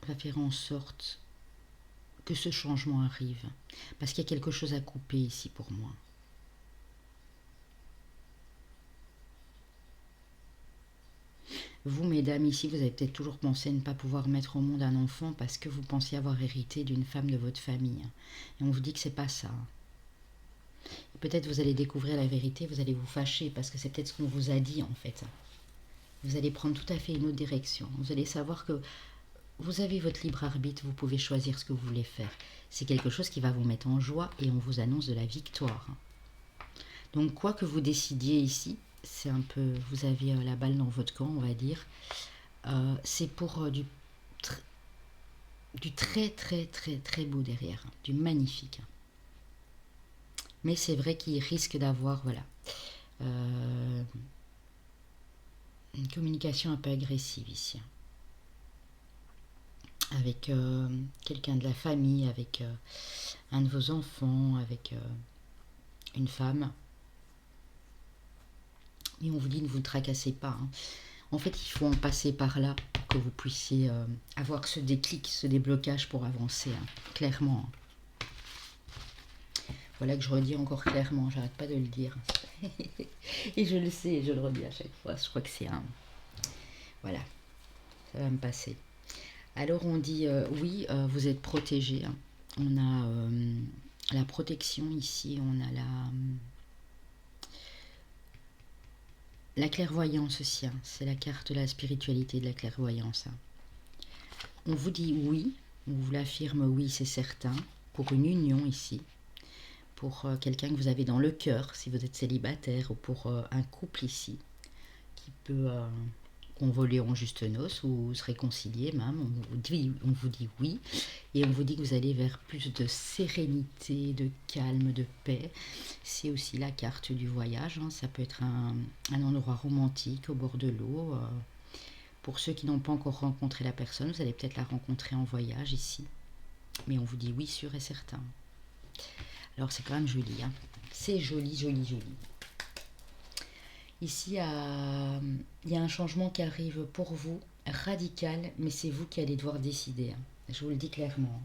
va faire en sorte que ce changement arrive, parce qu'il y a quelque chose à couper ici pour moi. Vous, mesdames, ici, vous avez peut-être toujours pensé ne pas pouvoir mettre au monde un enfant parce que vous pensiez avoir hérité d'une femme de votre famille. Et on vous dit que c'est pas ça. Peut-être vous allez découvrir la vérité, vous allez vous fâcher parce que c'est peut-être ce qu'on vous a dit en fait. Vous allez prendre tout à fait une autre direction. Vous allez savoir que vous avez votre libre arbitre, vous pouvez choisir ce que vous voulez faire. C'est quelque chose qui va vous mettre en joie et on vous annonce de la victoire. Donc quoi que vous décidiez ici, c'est un peu, vous avez la balle dans votre camp, on va dire. C'est pour du très très très très beau derrière, hein, du magnifique. Mais c'est vrai qu'il risque d'avoir, voilà, une communication un peu agressive ici, avec quelqu'un de la famille, avec un de vos enfants, avec une femme. Et on vous dit ne vous tracassez pas, hein. En fait, il faut en passer par là pour que vous puissiez avoir ce déclic, ce déblocage pour avancer, hein, clairement, hein. Voilà que je redis encore clairement, j'arrête pas de le dire. Et je le sais, je le redis à chaque fois. Je crois que c'est un... Voilà, ça va me passer. Alors on dit, oui, vous êtes protégé, hein. On a la protection ici, on a la clairvoyance aussi, hein. C'est la carte de la spiritualité, de la clairvoyance, hein. On vous dit oui, on vous l'affirme oui, c'est certain, pour une union ici, pour quelqu'un que vous avez dans le cœur, si vous êtes célibataire, ou pour un couple ici, qui peut convoler en juste noces ou se réconcilier même. On vous dit oui, et on vous dit que vous allez vers plus de sérénité, de calme, de paix. C'est aussi la carte du voyage, hein. Ça peut être un endroit romantique au bord de l'eau. Pour ceux qui n'ont pas encore rencontré la personne, vous allez peut-être la rencontrer en voyage ici. Mais on vous dit oui, sûr et certain. Alors c'est quand même joli, hein. C'est joli, joli, joli. Ici, il y a un changement qui arrive pour vous, radical, mais c'est vous qui allez devoir décider, hein. Je vous le dis clairement.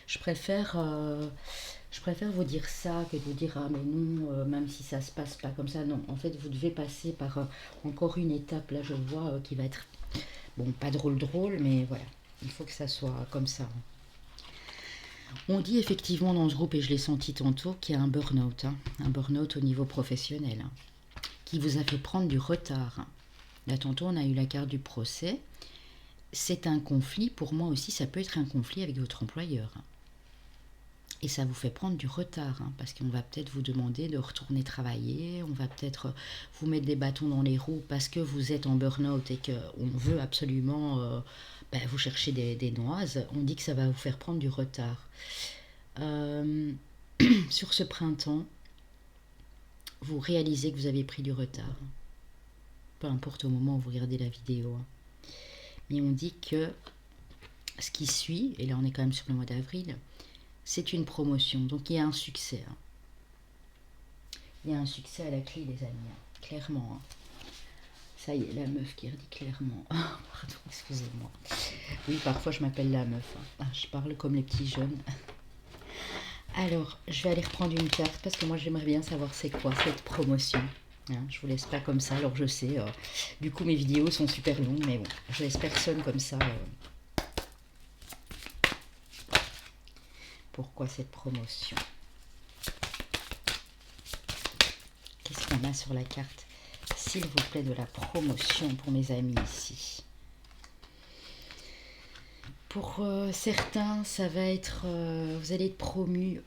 Je préfère vous dire ça que de vous dire ah mais non, même si ça se passe pas comme ça. Non, en fait, vous devez passer par encore une étape. Là, je vois qui va être bon, pas drôle, mais voilà, il faut que ça soit comme ça. On dit effectivement dans ce groupe, et je l'ai senti tantôt, qu'il y a un burn-out, hein, un burn-out au niveau professionnel, hein, qui vous a fait prendre du retard. Là, tantôt, on a eu la carte du procès. C'est un conflit, pour moi aussi, ça peut être un conflit avec votre employeur. Et ça vous fait prendre du retard, hein, parce qu'on va peut-être vous demander de retourner travailler, on va peut-être vous mettre des bâtons dans les roues parce que vous êtes en burn-out et qu'on veut absolument vous chercher des noises. On dit que ça va vous faire prendre du retard. Sur ce printemps, vous réalisez que vous avez pris du retard. Peu importe au moment où vous regardez la vidéo, hein. Mais on dit que ce qui suit, et là on est quand même sur le mois d'avril, c'est une promotion. Donc il y a un succès. Hein. Il y a un succès à la clé, les amis. Hein. Clairement. Hein. Ça y est, la meuf qui redit clairement. Pardon, excusez-moi. Oui, parfois je m'appelle la meuf. Hein. Je parle comme les petits jeunes. Alors, je vais aller reprendre une carte parce que moi j'aimerais bien savoir c'est quoi cette promotion. Hein, je vous laisse pas comme ça, alors je sais. Du coup, mes vidéos sont super longues, mais bon, je laisse personne comme ça. Pourquoi cette promotion? Qu'est-ce qu'on a sur la carte? S'il vous plaît, de la promotion pour mes amis ici. Pour certains, ça va être, vous allez être promu,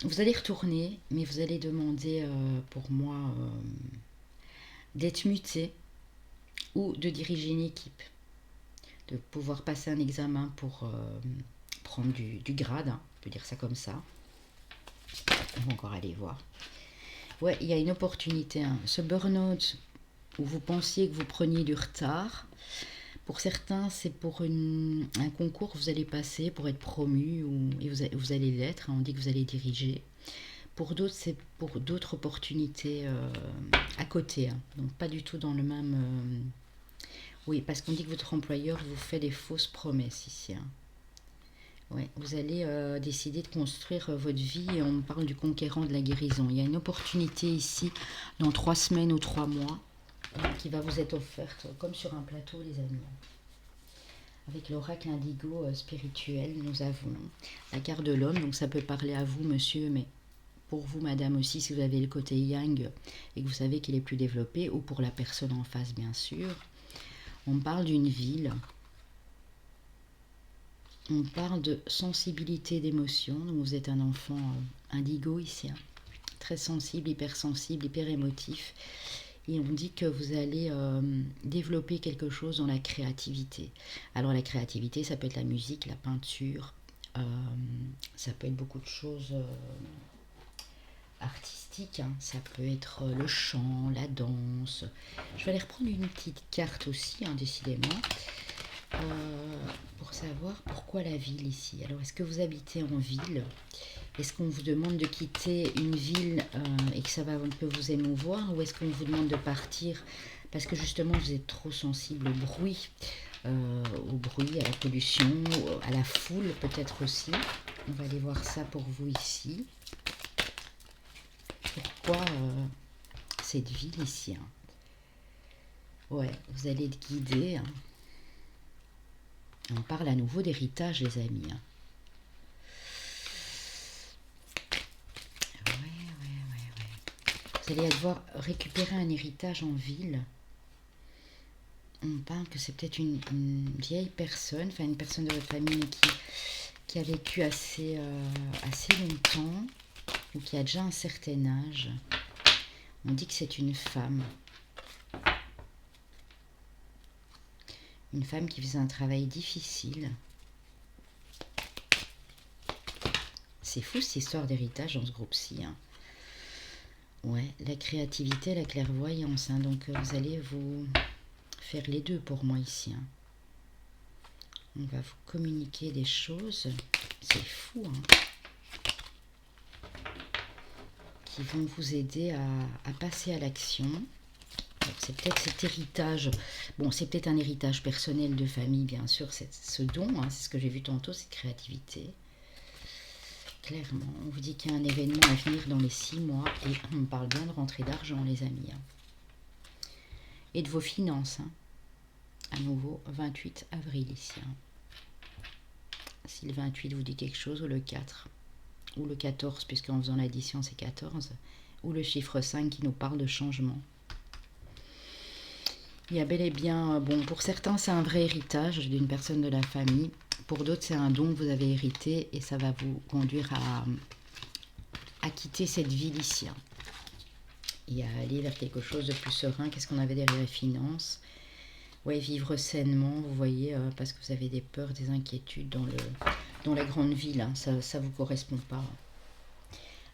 vous allez retourner, mais vous allez demander, pour moi, d'être muté ou de diriger une équipe, de pouvoir passer un examen pour prendre du grade, hein, on peut dire ça comme ça. On va encore aller voir. Ouais, il y a une opportunité. Hein. Ce burn-out où vous pensiez que vous preniez du retard, pour certains, c'est pour un concours que vous allez passer pour être promu et vous allez l'être. Hein, on dit que vous allez diriger. Pour d'autres, c'est pour d'autres opportunités à côté. Hein, donc pas du tout dans le même... oui, parce qu'on dit que votre employeur vous fait des fausses promesses ici. Hein. Ouais, vous allez décider de construire votre vie et on parle du conquérant de la guérison. Il y a une opportunité ici dans 3 semaines ou 3 mois qui va vous être offerte comme sur un plateau, les amis. Avec l'oracle indigo spirituel, nous avons la carte de l'homme. Donc ça peut parler à vous, monsieur, mais pour vous, madame aussi, si vous avez le côté yang et que vous savez qu'il est plus développé, ou pour la personne en face, bien sûr. On parle d'une ville. On parle de sensibilité d'émotion. Donc vous êtes un enfant indigo ici, hein, très sensible, hypersensible, hyper émotif. Et on dit que vous allez développer quelque chose dans la créativité. Alors la créativité, ça peut être la musique, la peinture, ça peut être beaucoup de choses artistiques. Hein. Ça peut être le chant, la danse. Je vais aller reprendre une petite carte aussi, hein, décidément. Pour savoir pourquoi la ville ici. Alors, est-ce que vous habitez en ville? Est-ce qu'on vous demande de quitter une ville et que ça va un peu vous émouvoir? Ou est-ce qu'on vous demande de partir parce que justement vous êtes trop sensible au bruit, à la pollution, à la foule peut-être aussi? On va aller voir ça pour vous ici. Pourquoi cette ville ici? Hein? Ouais, vous allez être guidé. Hein. On parle à nouveau d'héritage, les amis. Hein. Ouais. Vous allez devoir récupérer un héritage en ville. On parle que c'est peut-être une vieille personne, enfin une personne de votre famille qui a vécu assez longtemps ou qui a déjà un certain âge. On dit que c'est une femme. Une femme qui faisait un travail difficile. C'est fou cette histoire d'héritage dans ce groupe-ci. Hein. Ouais, la créativité, la clairvoyance. Hein. Donc vous allez vous faire les deux pour moi ici. Hein. On va vous communiquer des choses. C'est fou. Hein. Qui vont vous aider à passer à l'action. C'est peut-être cet héritage, bon c'est peut-être un héritage personnel de famille bien sûr, c'est ce don, hein, c'est ce que j'ai vu tantôt, cette créativité. Clairement, on vous dit qu'il y a un événement à venir dans les 6 mois et on parle bien de rentrée d'argent les amis. Hein. Et de vos finances, hein. À nouveau 28 avril ici. Hein. Si le 28 vous dit quelque chose, ou le 4, ou le 14, puisqu'en faisant l'addition c'est 14, ou le chiffre 5 qui nous parle de changement. Il y a bel et bien, bon, pour certains, c'est un vrai héritage d'une personne de la famille. Pour d'autres, c'est un don que vous avez hérité et ça va vous conduire à quitter cette ville ici. Hein. Et à aller vers quelque chose de plus serein. Qu'est-ce qu'on avait derrière les finances? Ouais, vivre sainement, vous voyez, parce que vous avez des peurs, des inquiétudes dans la grande ville. Hein. Ça ne vous correspond pas.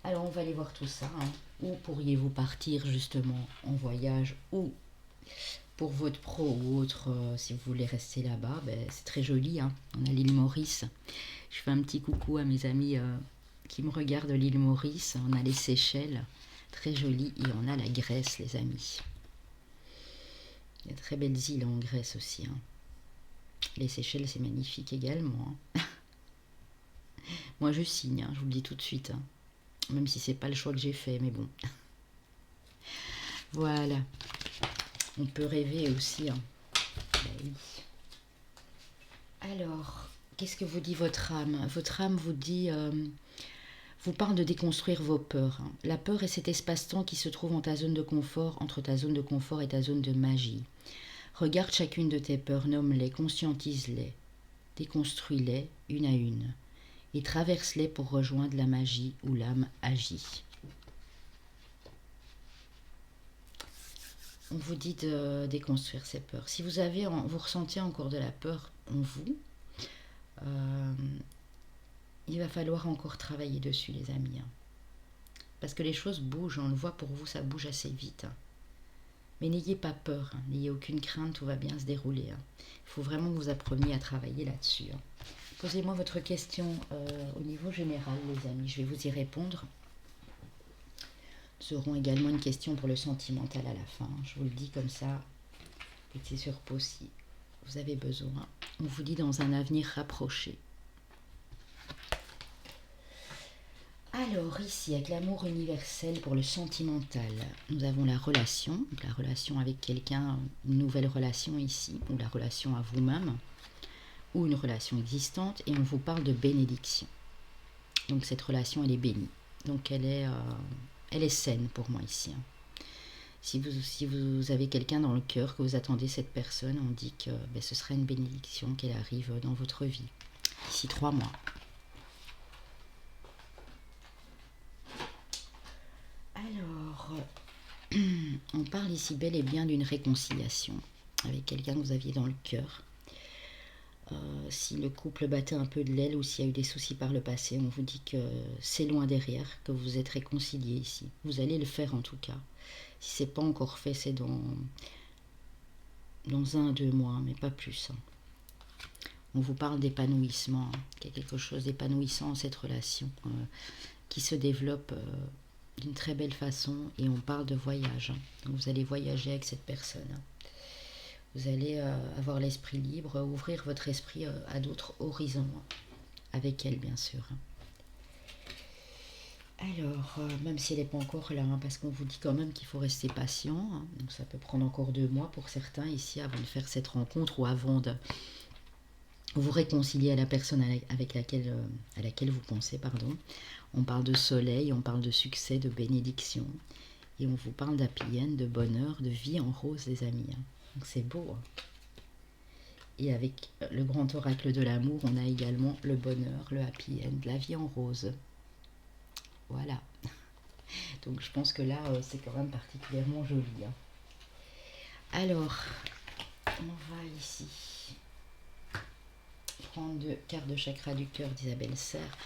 Alors, on va aller voir tout ça. Hein. Où pourriez-vous partir justement en voyage ou pour votre pro ou autre, si vous voulez rester là-bas, ben, c'est très joli. Hein. On a l'île Maurice. Je fais un petit coucou à mes amis qui me regardent de l'île Maurice. On a les Seychelles, très joli. Et on a la Grèce, les amis. Il y a de très belles îles en Grèce aussi. Hein. Les Seychelles, c'est magnifique également. Hein. Moi, je signe, hein, je vous le dis tout de suite. Hein. Même si c'est pas le choix que j'ai fait, mais bon. Voilà. On peut rêver aussi. Hein. Ben oui. Alors, qu'est-ce que vous dit votre âme? Votre âme vous dit, vous parle de déconstruire vos peurs. Hein. La peur est cet espace-temps qui se trouve en ta zone de confort, entre ta zone de confort et ta zone de magie. Regarde chacune de tes peurs, nomme-les, conscientise-les, déconstruis-les une à une, et traverse-les pour rejoindre la magie où l'âme agit. On vous dit de déconstruire ces peurs. Si vous avez, vous ressentez encore de la peur en vous, il va falloir encore travailler dessus, les amis. Hein. Parce que les choses bougent, on le voit pour vous, ça bouge assez vite. Hein. Mais n'ayez pas peur, hein. N'ayez aucune crainte, tout va bien se dérouler. Hein. Il faut vraiment que vous appreniez à travailler là-dessus. Hein. Posez-moi votre question au niveau général, les amis, je vais vous y répondre. Nous aurons également une question pour le sentimental à la fin. Je vous le dis comme ça, mettez sur pause si vous avez besoin. On vous dit dans un avenir rapproché. Alors ici, avec l'amour universel pour le sentimental, nous avons la relation avec quelqu'un, une nouvelle relation ici, ou la relation à vous-même, ou une relation existante, et on vous parle de bénédiction. Donc cette relation, elle est bénie. Donc elle est saine pour moi ici. Hein. Si vous avez quelqu'un dans le cœur, que vous attendez cette personne, on dit que ce sera une bénédiction qu'elle arrive dans votre vie, d'ici 3 mois. Alors, on parle ici bel et bien d'une réconciliation avec quelqu'un que vous aviez dans le cœur. Si le couple battait un peu de l'aile ou s'il y a eu des soucis par le passé, on vous dit que c'est loin derrière, que vous êtes réconciliés ici. Vous allez le faire en tout cas. Si ce n'est pas encore fait, c'est dans 1 à 2 mois, mais pas plus. Hein. On vous parle d'épanouissement, hein, qu'il y a quelque chose d'épanouissant dans cette relation qui se développe d'une très belle façon, et on parle de voyage. Hein. Donc vous allez voyager avec cette personne. Hein. Vous allez avoir l'esprit libre, ouvrir votre esprit à d'autres horizons, hein, avec elle bien sûr. Hein. Alors, même si elle n'est pas encore là, hein, parce qu'on vous dit quand même qu'il faut rester patient, hein, donc ça peut prendre encore 2 mois pour certains ici avant de faire cette rencontre ou avant de vous réconcilier à la personne avec laquelle, à laquelle vous pensez, pardon. On parle de soleil, on parle de succès, de bénédiction, et on vous parle d'happy end, de bonheur, de vie en rose, les amis. Hein. Donc c'est beau. Hein. Et avec le grand oracle de l'amour, on a également le bonheur, le happy end, la vie en rose. Voilà. Donc je pense que là, c'est quand même particulièrement joli. Hein. Alors, on va ici prendre 2 cartes de chakra du cœur d'Isabelle Serre.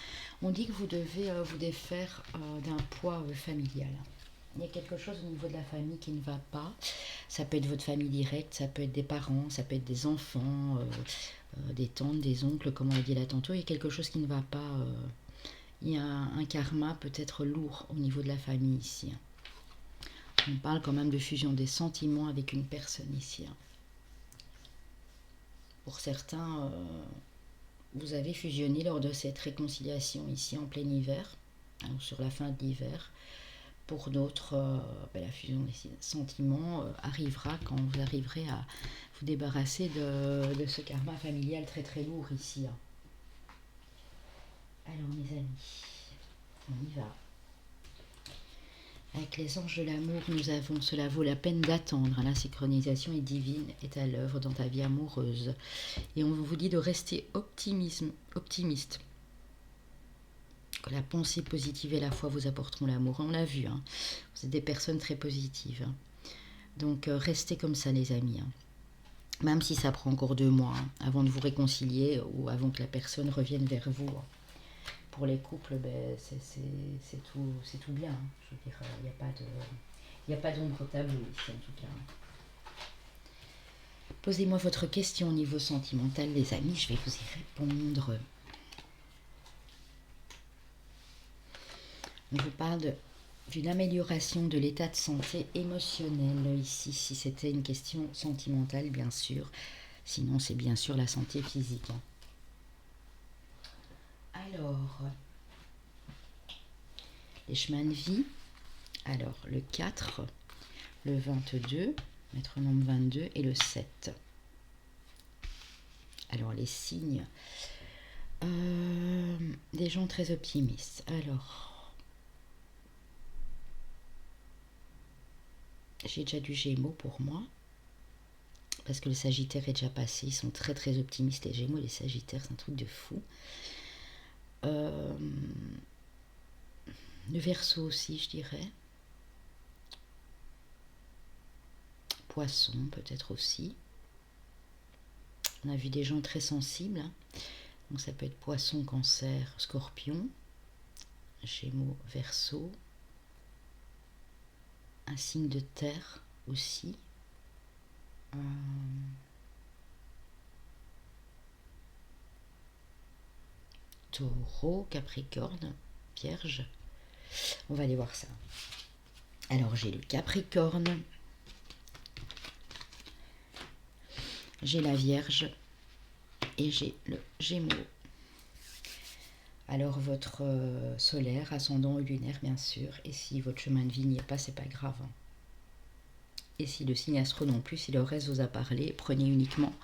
On dit que vous devez vous défaire d'un poids familial. Il y a quelque chose au niveau de la famille qui ne va pas. Ça peut être votre famille directe, ça peut être des parents, ça peut être des enfants, des tantes, des oncles, comme on l'a dit là tantôt. Il y a quelque chose qui ne va pas. Il y a un karma peut-être lourd au niveau de la famille ici. On parle quand même de fusion des sentiments avec une personne ici. Pour certains, vous avez fusionné lors de cette réconciliation ici en plein hiver, ou sur la fin de l'hiver. Pour d'autres, la fusion des sentiments arrivera quand vous arriverez à vous débarrasser de ce karma familial très très lourd ici. Alors mes amis, on y va. Avec les anges de l'amour, nous avons cela vaut la peine d'attendre. La synchronisation est divine, est à l'œuvre dans ta vie amoureuse. Et on vous dit de rester optimiste. Que la pensée positive et la foi vous apporteront l'amour. On l'a vu, hein. Vous êtes des personnes très positives. Hein. Donc restez comme ça les amis. Hein. Même si ça prend encore 2 mois avant de vous réconcilier ou avant que la personne revienne vers vous. Pour les couples, c'est tout bien. Hein. Je veux dire, il n'y a pas d'ombre tabou ici en tout cas. Posez-moi votre question au niveau sentimental, les amis, je vais vous y répondre. On vous parle d'une amélioration de l'état de santé émotionnel ici, si c'était une question sentimentale, bien sûr. Sinon, c'est bien sûr la santé physique. Alors, les chemins de vie. Alors, le 4, le 22, maître nombre 22 et le 7. Alors, les signes. Des gens très optimistes. Alors, j'ai déjà du Gémeaux pour moi. Parce que le Sagittaire est déjà passé. Ils sont très très optimistes, les Gémeaux et les Sagittaires. C'est un truc de fou. Le Verseau aussi, je dirais. Poisson, peut-être aussi. On a vu des gens très sensibles. Donc ça peut être Poisson, Cancer, Scorpion. Gémeaux, Verseau. Un signe de terre aussi. Taureau, Capricorne, Vierge. On va aller voir ça. Alors j'ai le Capricorne, j'ai la Vierge et j'ai le Gémeaux. Alors votre solaire, ascendant ou lunaire bien sûr, et si votre chemin de vie n'y est pas, c'est pas grave. Et si le signe astro non plus, si le reste vous a parlé, prenez uniquement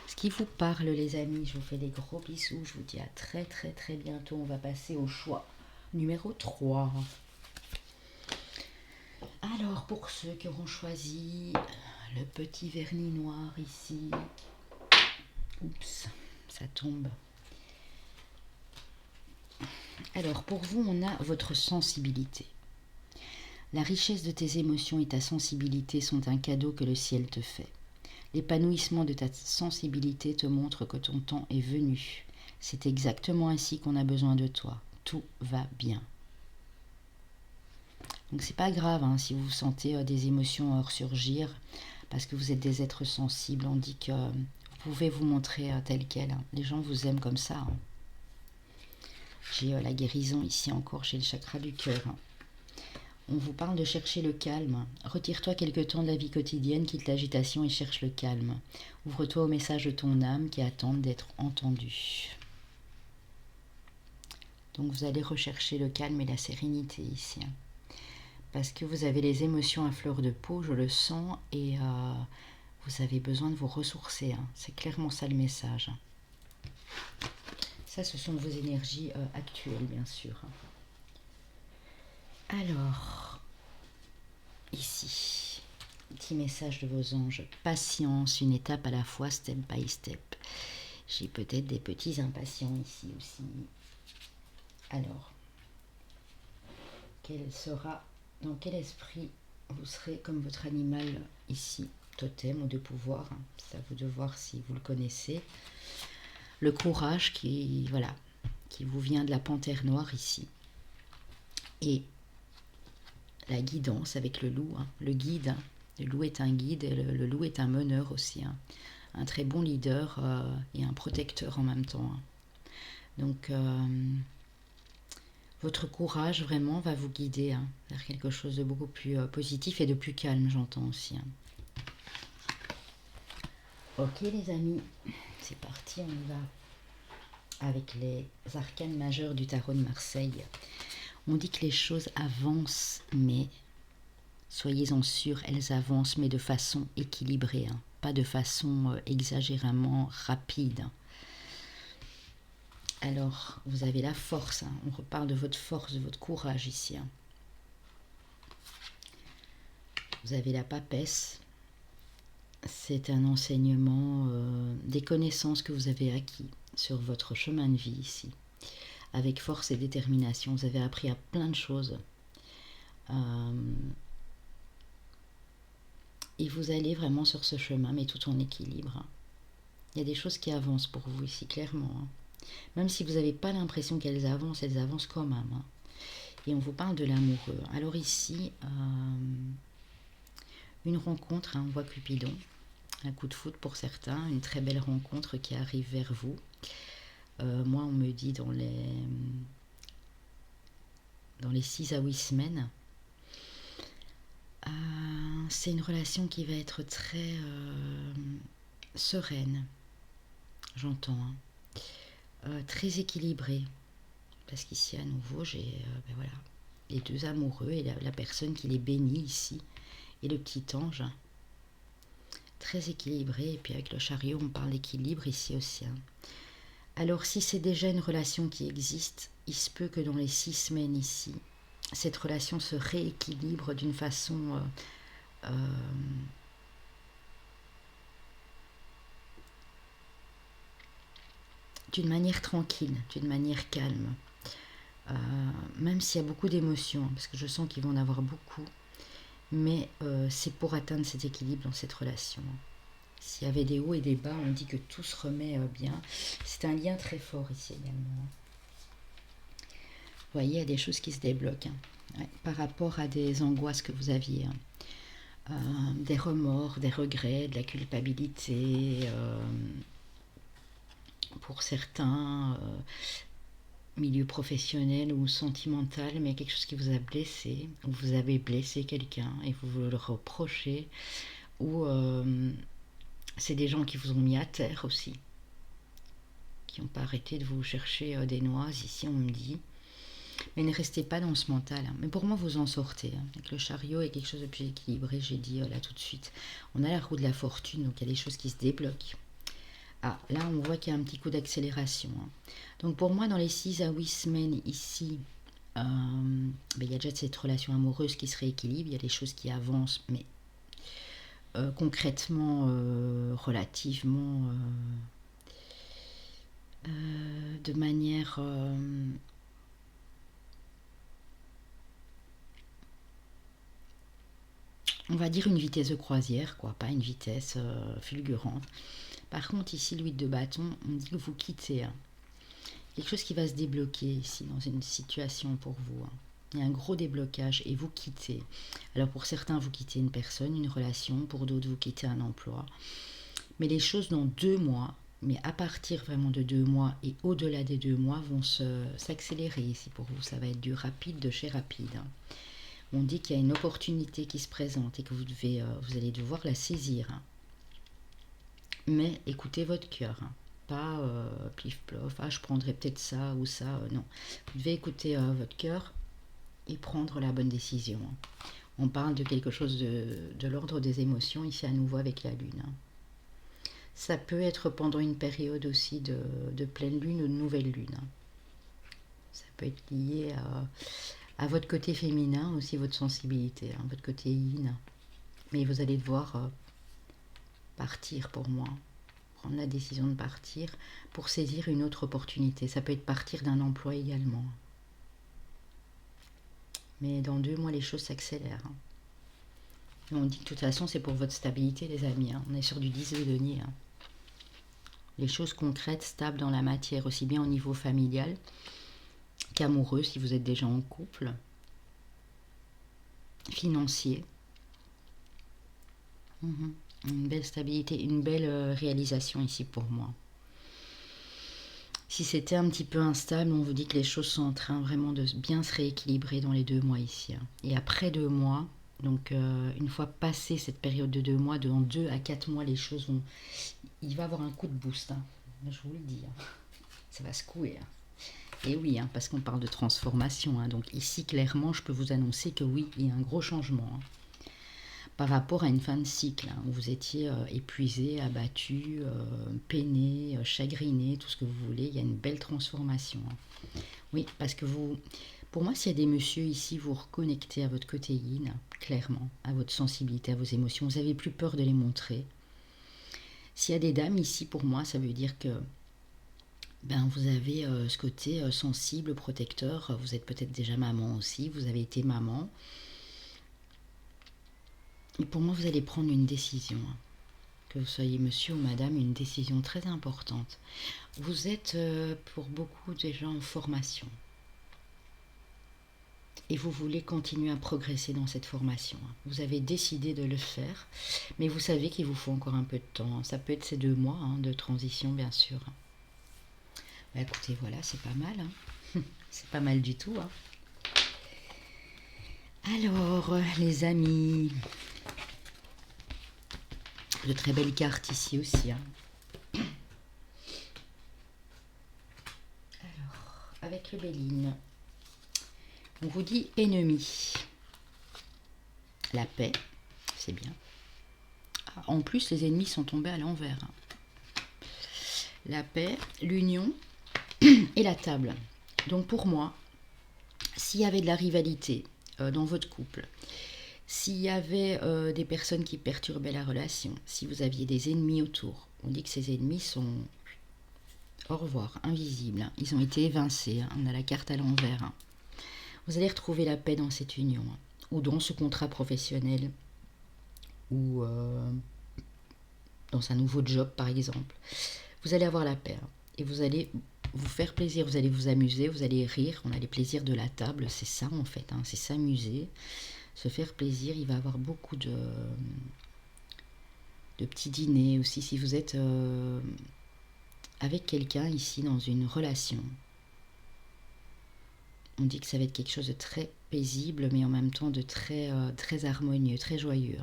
ce qui vous parle les amis. Je vous fais des gros bisous, je vous dis à très très très bientôt. On va passer au choix numéro 3. Alors pour ceux qui auront choisi le petit vernis noir ici, oups, ça tombe. Alors pour vous, on a votre sensibilité. La richesse de tes émotions et ta sensibilité sont un cadeau que le ciel te fait. L'épanouissement de ta sensibilité te montre que ton temps est venu. C'est exactement ainsi qu'on a besoin de toi. Tout va bien. Donc c'est pas grave hein, si vous sentez des émotions ressurgir, parce que vous êtes des êtres sensibles. On dit que vous pouvez vous montrer tel quel. Hein. Les gens vous aiment comme ça. Hein. J'ai la guérison ici encore, j'ai le chakra du cœur. Hein. On vous parle de chercher le calme. Retire-toi quelque temps de la vie quotidienne, quitte l'agitation et cherche le calme. Ouvre-toi au message de ton âme qui attend d'être entendu. Donc vous allez rechercher le calme et la sérénité ici. Hein. Parce que vous avez les émotions à fleur de peau, je le sens, et vous avez besoin de vous ressourcer. Hein. C'est clairement ça le message. Ça, ce sont vos énergies actuelles, bien sûr. Alors, ici, petit message de vos anges. Patience, une étape à la fois, step by step. J'ai peut-être des petits impatients ici aussi. Alors, dans quel esprit vous serez comme votre animal ici, totem ou de pouvoir. C'est à vous de voir si vous le connaissez. Le courage qui vous vient de la panthère noire ici. Et la guidance avec le loup, hein, le guide. Hein. Le loup est un guide et le loup est un meneur aussi. Hein. Un très bon leader et un protecteur en même temps. Hein. Donc, votre courage vraiment va vous guider hein, vers quelque chose de beaucoup plus positif et de plus calme, j'entends aussi. Hein. Ok les amis, c'est parti, on y va avec les arcanes majeures du tarot de Marseille. On dit que les choses avancent, mais soyez-en sûrs, elles avancent, mais de façon équilibrée, hein, pas de façon exagérément rapide. Alors, vous avez la force, hein, on reparle de votre force, de votre courage ici. Hein. Vous avez la papesse, c'est un enseignement, des connaissances que vous avez acquis sur votre chemin de vie ici. Avec force et détermination, vous avez appris à plein de choses. Et vous allez vraiment sur ce chemin, mais tout en équilibre. Hein. Il y a des choses qui avancent pour vous ici, clairement. Hein. Même si vous n'avez pas l'impression qu'elles avancent quand même. Hein. Et on vous parle de l'amoureux. Alors ici, une rencontre, hein, on voit Cupidon. Un coup de foudre pour certains, une très belle rencontre qui arrive vers vous. Moi, on me dit dans les 6 à 8 semaines, c'est une relation qui va être très sereine, j'entends, très équilibrée. Parce qu'ici, à nouveau, j'ai voilà, les deux amoureux et la personne qui les bénit ici, et le petit ange, très équilibré. Et puis avec le chariot, on parle d'équilibre ici aussi. Alors, si c'est déjà une relation qui existe, il se peut que dans les 6 semaines ici, cette relation se rééquilibre d'une façon d'une manière tranquille, d'une manière calme. Même s'il y a beaucoup d'émotions, parce que je sens qu'ils vont en avoir beaucoup, mais c'est pour atteindre cet équilibre dans cette relation. S'il y avait des hauts et des bas, on dit que tout se remet bien. C'est un lien très fort ici également. Vous voyez, il y a des choses qui se débloquent par rapport à des angoisses que vous aviez. Des remords, des regrets, de la culpabilité. Pour certains, milieu professionnel ou sentimental, mais quelque chose qui vous a blessé, ou vous avez blessé quelqu'un et vous vous le reprochez, ou c'est des gens qui vous ont mis à terre aussi, qui n'ont pas arrêté de vous chercher des noises, ici on me dit. Mais ne restez pas dans ce mental. Mais pour moi, vous en sortez. Avec le chariot et quelque chose de plus équilibré, j'ai dit là tout de suite. On a la roue de la fortune, donc il y a des choses qui se débloquent. Ah, là, on voit qu'il y a un petit coup d'accélération. Donc pour moi, dans les 6 à 8 semaines ici, il y a déjà cette relation amoureuse qui se rééquilibre. Il y a des choses qui avancent, mais concrètement, relativement, de manière... on va dire une vitesse de croisière, quoi, pas une vitesse fulgurante. Par contre, ici, l'huile de bâton, on dit que vous quittez quelque chose qui va se débloquer ici dans une situation pour vous. Il y a un gros déblocage et vous quittez. Alors pour certains, vous quittez une personne, une relation, pour d'autres, vous quittez un emploi. Mais les choses dans 2 mois, mais à partir vraiment de 2 mois et au-delà des 2 mois, vont s'accélérer ici pour vous. Ça va être du rapide de chez rapide. On dit qu'il y a une opportunité qui se présente et que vous allez devoir la saisir. Mais écoutez votre cœur. Pas plif-plof, je prendrai peut-être ça ou ça. Non, vous devez écouter votre cœur et prendre la bonne décision. On parle de quelque chose de l'ordre des émotions, ici à nouveau avec la lune. Ça peut être pendant une période aussi de pleine lune ou de nouvelle lune. Ça peut être lié à votre côté féminin, aussi votre sensibilité, votre côté yin. Mais vous allez devoir partir pour moi. Prendre la décision de partir pour saisir une autre opportunité. Ça peut être partir d'un emploi également. Mais dans 2 mois, les choses s'accélèrent. Et on dit que de toute façon, c'est pour votre stabilité, les amis. On est sur du 10 de denier. Les choses concrètes, stables dans la matière, aussi bien au niveau familial qu'amoureux, si vous êtes déjà en couple, financier. Une belle stabilité, une belle réalisation ici pour moi. Si c'était un petit peu instable, on vous dit que les choses sont en train vraiment de bien se rééquilibrer dans les 2 mois ici. Et après 2 mois, donc une fois passé cette période de 2 mois, dans 2 à 4 mois, les choses vont... Il va y avoir un coup de boost, je vous le dis. Ça va secouer. Et oui, parce qu'on parle de transformation. Donc ici, clairement, je peux vous annoncer que oui, il y a un gros changement. Par rapport à une fin de cycle, où vous étiez épuisé, abattu, peiné, chagriné, tout ce que vous voulez, il y a une belle transformation. Oui, parce que pour moi, s'il y a des messieurs ici, vous reconnectez à votre côté yin, clairement, à votre sensibilité, à vos émotions, vous n'avez plus peur de les montrer. S'il y a des dames ici, pour moi, ça veut dire que vous avez ce côté sensible, protecteur, vous êtes peut-être déjà maman aussi, vous avez été maman. Et pour moi, vous allez prendre une décision. Que vous soyez monsieur ou madame, une décision très importante. Vous êtes pour beaucoup déjà en formation. et vous voulez continuer à progresser dans cette formation. Vous avez décidé de le faire, mais vous savez qu'il vous faut encore un peu de temps. Ça peut être ces 2 mois de transition, bien sûr. Bah, écoutez, voilà, c'est pas mal. C'est pas mal du tout. Alors, les amis, de très belles cartes ici aussi. Alors, avec le Béline, on vous dit ennemi. La paix, c'est bien. En plus, les ennemis sont tombés à l'envers. La paix, l'union et la table. Donc pour moi, s'il y avait de la rivalité dans votre couple, s'il y avait des personnes qui perturbaient la relation, si vous aviez des ennemis autour, on dit que ces ennemis sont au revoir, invisibles. Ils ont été évincés. On a la carte à l'envers. Vous allez retrouver la paix dans cette union, ou dans ce contrat professionnel, ou dans un nouveau job par exemple. Vous allez avoir la paix et vous allez vous faire plaisir, vous allez vous amuser, vous allez rire. On a les plaisirs de la table, c'est ça en fait, c'est s'amuser, se faire plaisir. Il va y avoir beaucoup de petits dîners aussi si vous êtes avec quelqu'un ici dans une relation. On dit que ça va être quelque chose de très paisible, mais en même temps de très, très harmonieux, très joyeux.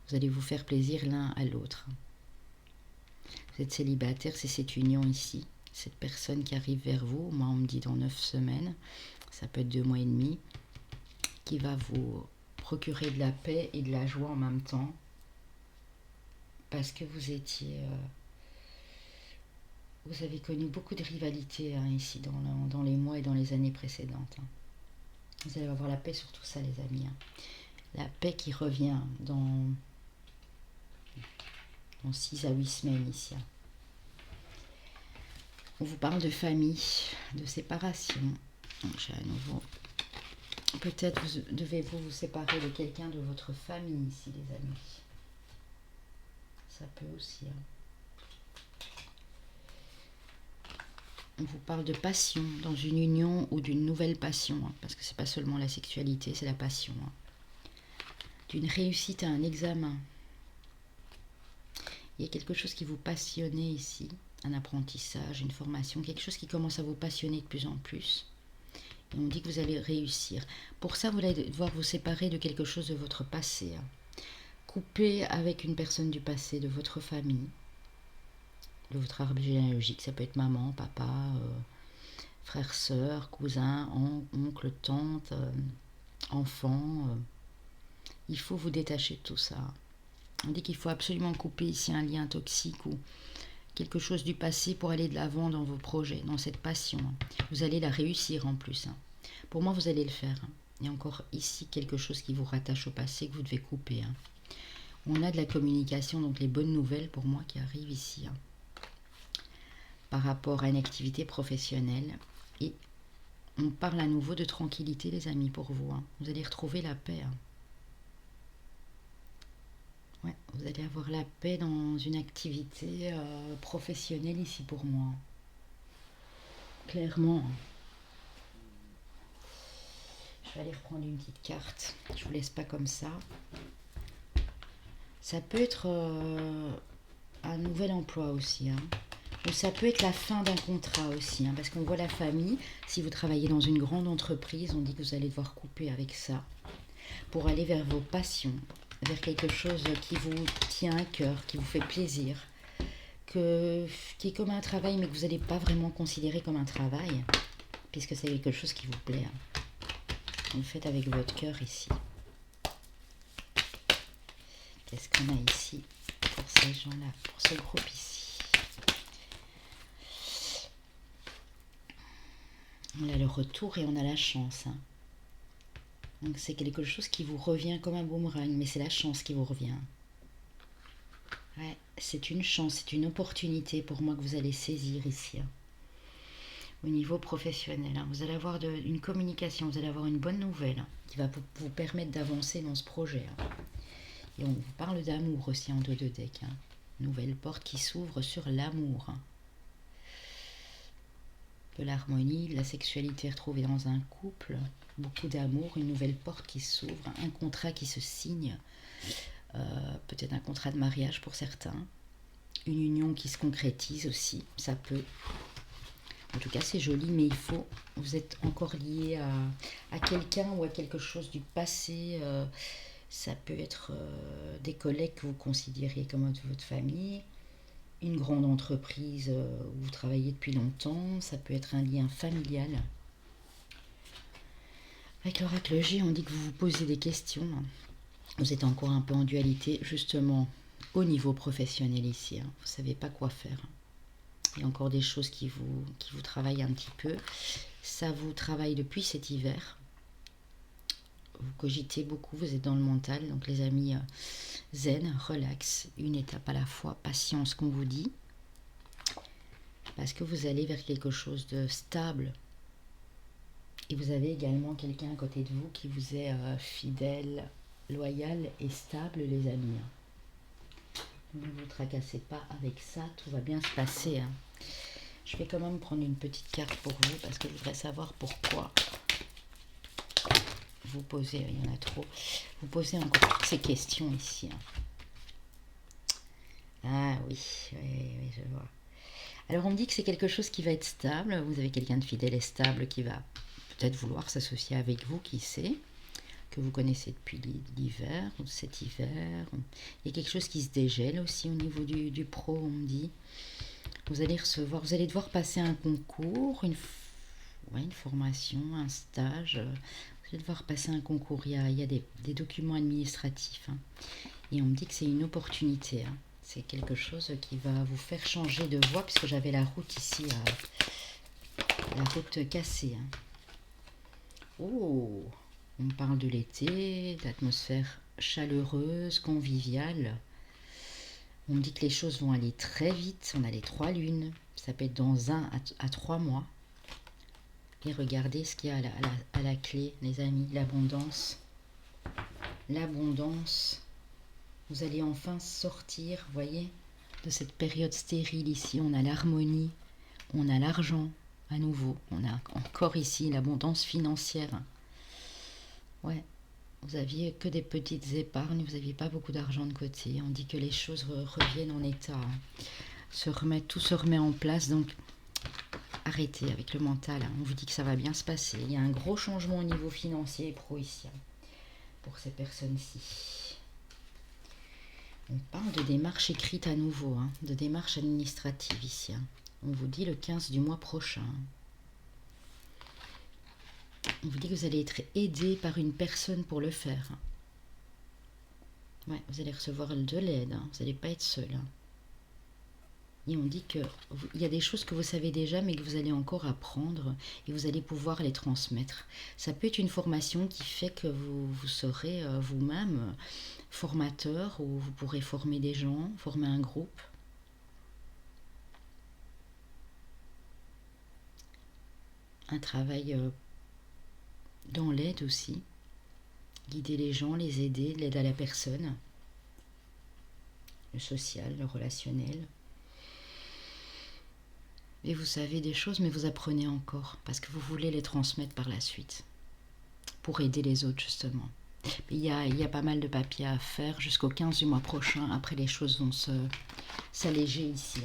Vous allez vous faire plaisir l'un à l'autre. Vous êtes célibataire, c'est cette union ici. Cette personne qui arrive vers vous, moi on me dit dans 9 semaines, ça peut être 2 mois et demi, qui va vous procurer de la paix et de la joie en même temps. Parce que vous étiez... vous avez connu beaucoup de rivalité ici dans les mois et dans les années précédentes. Vous allez avoir la paix sur tout ça, les amis. La paix qui revient dans 6 à 8 semaines ici. On vous parle de famille, de séparation. J'ai à nouveau... Peut-être devez-vous vous séparer de quelqu'un de votre famille ici, les amis. Ça peut aussi... On vous parle de passion dans une union ou d'une nouvelle passion, parce que c'est pas seulement la sexualité, c'est la passion. D'une réussite à un examen. Il y a quelque chose qui vous passionnait ici, un apprentissage, une formation, quelque chose qui commence à vous passionner de plus en plus. Et on dit que vous allez réussir. Pour ça, vous allez devoir vous séparer de quelque chose de votre passé. Couper avec une personne du passé, de votre famille, de votre arbre généalogique. Ça peut être maman, papa, frère, sœur, cousin, oncle, tante, enfant. Il faut vous détacher de tout ça. On dit qu'il faut absolument couper ici un lien toxique ou quelque chose du passé pour aller de l'avant dans vos projets, dans cette passion. Vous allez la réussir en plus. Pour moi, vous allez le faire. Il y a encore ici quelque chose qui vous rattache au passé que vous devez couper. On a de la communication, donc les bonnes nouvelles pour moi qui arrivent ici. Par rapport à une activité professionnelle. Et on parle à nouveau de tranquillité, les amis, pour vous. Vous allez retrouver la paix. Ouais, vous allez avoir la paix dans une activité professionnelle ici pour moi. Clairement. Je vais aller reprendre une petite carte. Je vous laisse pas comme ça. Ça peut être un nouvel emploi aussi. Ou ça peut être la fin d'un contrat aussi. Parce qu'on voit la famille. Si vous travaillez dans une grande entreprise, on dit que vous allez devoir couper avec ça. Pour aller vers vos passions. Vers quelque chose qui vous tient à cœur, qui vous fait plaisir, qui est comme un travail, mais que vous n'allez pas vraiment considérer comme un travail, puisque c'est quelque chose qui vous plaît. Vous le faites avec votre cœur ici. Qu'est-ce qu'on a ici pour ces gens-là, pour ce groupe ici? On a le retour et on a la chance. Donc c'est quelque chose qui vous revient comme un boomerang, mais c'est la chance qui vous revient. Ouais, c'est une chance, c'est une opportunité pour moi que vous allez saisir ici. Au niveau professionnel, vous allez avoir une communication, vous allez avoir une bonne nouvelle qui va vous permettre d'avancer dans ce projet. Et on vous parle d'amour aussi en 2 de deck. Nouvelle porte qui s'ouvre sur l'amour. de l'harmonie, de la sexualité retrouvée dans un couple, beaucoup d'amour, une nouvelle porte qui s'ouvre, un contrat qui se signe, peut-être un contrat de mariage pour certains, une union qui se concrétise aussi, ça peut. En tout cas, c'est joli, mais vous êtes encore lié à quelqu'un ou à quelque chose du passé. Ça peut être des collègues que vous considérez comme votre famille, une grande entreprise où vous travaillez depuis longtemps, ça peut être un lien familial. Avec l'oracle G, on dit que vous vous posez des questions. Vous êtes encore un peu en dualité, justement, au niveau professionnel ici. Vous ne savez pas quoi faire. Il y a encore des choses qui vous travaillent un petit peu. Ça vous travaille depuis cet hiver. Vous cogitez beaucoup, vous êtes dans le mental. Donc les amis, zen, relax, une étape à la fois, patience qu'on vous dit. Parce que vous allez vers quelque chose de stable. Et vous avez également quelqu'un à côté de vous qui vous est fidèle, loyal et stable, les amis. Ne vous tracassez pas avec ça, tout va bien se passer. Je vais quand même prendre une petite carte pour vous parce que je voudrais savoir pourquoi vous posez, il y en a trop, vous posez encore toutes ces questions ici. Ah oui, je vois. Alors on me dit que c'est quelque chose qui va être stable, vous avez quelqu'un de fidèle et stable qui va peut-être vouloir s'associer avec vous, qui sait, que vous connaissez depuis l'hiver, ou cet hiver. Il y a quelque chose qui se dégèle aussi au niveau du pro, on me dit. Vous allez devoir passer un concours, une formation, un stage. Vous allez devoir passer un concours. Il y a des documents administratifs. Et on me dit que c'est une opportunité. C'est quelque chose qui va vous faire changer de voie, puisque j'avais la route ici, la route cassée. Oh, on parle de l'été, d'atmosphère chaleureuse, conviviale. On me dit que les choses vont aller très vite. On a les 3 lunes. Ça peut être dans 1 à 3 mois. Et regardez ce qu'il y a à la clé, les amis. L'abondance. L'abondance. Vous allez enfin sortir, vous voyez, de cette période stérile ici. On a l'harmonie. On a l'argent à nouveau. On a encore ici l'abondance financière. Ouais. Vous aviez que des petites épargnes, vous n'aviez pas beaucoup d'argent de côté. On dit que les choses reviennent en état. Tout se remet en place, donc arrêtez avec le mental. On vous dit que ça va bien se passer. Il y a un gros changement au niveau financier et pro ici, pour ces personnes-ci. On parle de démarches écrites à nouveau, de démarches administratives ici. On vous dit le 15 du mois prochain. On vous dit que vous allez être aidé par une personne pour le faire. Ouais, vous allez recevoir de l'aide, vous n'allez pas être seul. Et on dit qu'il y a des choses que vous savez déjà, mais que vous allez encore apprendre et vous allez pouvoir les transmettre. Ça peut être une formation qui fait que vous serez vous-même formateur, ou vous pourrez former des gens, former un groupe. Un travail dans l'aide aussi. Guider les gens, les aider, l'aide à la personne. Le social, le relationnel. Et vous savez des choses, mais vous apprenez encore, parce que vous voulez les transmettre par la suite, pour aider les autres justement. Il y a pas mal de papiers à faire jusqu'au 15 du mois prochain. Après, les choses vont s'alléger ici.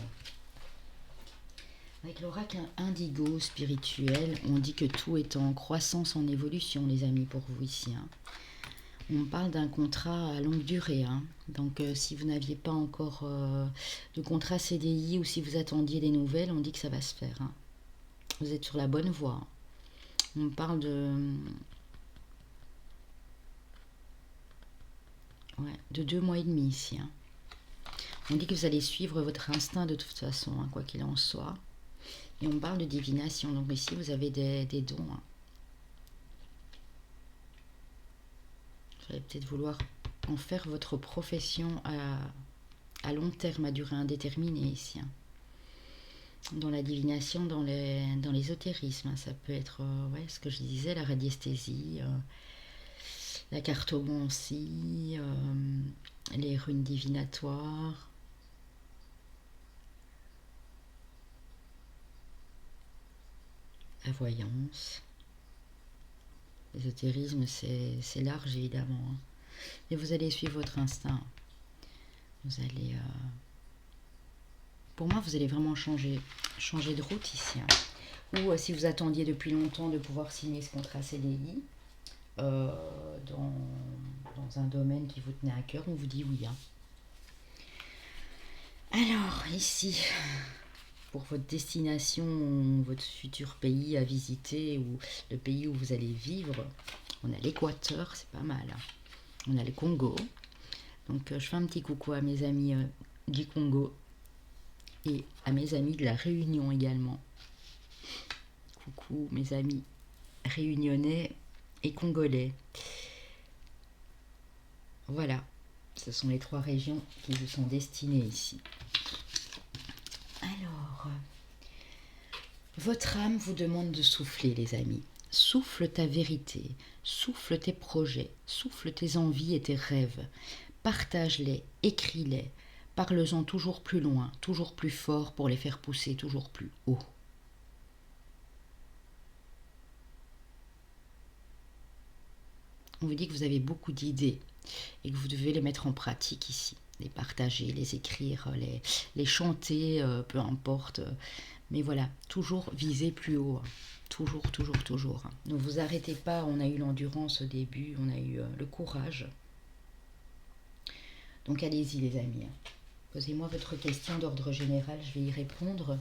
Avec l'oracle indigo spirituel, on dit que tout est en croissance, en évolution, les amis, pour vous ici. On parle d'un contrat à longue durée. Donc, si vous n'aviez pas encore de contrat CDI ou si vous attendiez des nouvelles, on dit que ça va se faire. Vous êtes sur la bonne voie. On parle de 2 mois et demi ici. On dit que vous allez suivre votre instinct de toute façon, quoi qu'il en soit. Et on parle de divination. Donc ici, vous avez des dons. Vous allez peut-être vouloir en faire votre profession à long terme, à durée indéterminée ici. Dans la divination, dans l'ésotérisme. Ça peut être ce que je disais, la radiesthésie, la cartomancie, les runes divinatoires. la voyance. L'ésotérisme, c'est large, évidemment. Hein. Mais vous allez suivre votre instinct. Vous allez... Pour moi, vous allez vraiment changer de route ici. Hein. Ou si vous attendiez depuis longtemps de pouvoir signer ce contrat CDI, dans un domaine qui vous tenait à cœur, on vous dit oui. Hein. Alors, ici, pour votre destination, votre futur pays à visiter, ou le pays où vous allez vivre, on a l'Équateur, c'est pas mal. Hein. On a le Congo. Donc, je fais un petit coucou à mes amis du Congo et à mes amis de la Réunion également. Coucou mes amis réunionnais et congolais. Voilà, ce sont les 3 régions qui vous sont destinées ici. Alors, votre âme vous demande de souffler, les amis. Souffle ta vérité, souffle tes projets, souffle tes envies et tes rêves. Partage-les, écris-les, parle-en toujours plus loin, toujours plus fort pour les faire pousser toujours plus haut. On vous dit que vous avez beaucoup d'idées et que vous devez les mettre en pratique ici. Les partager, les écrire, les chanter, peu importe. Mais voilà, toujours viser plus haut. Toujours, toujours, toujours. Ne vous arrêtez pas, on a eu l'endurance au début, on a eu le courage. Donc allez-y les amis. Posez-moi votre question d'ordre général, je vais y répondre.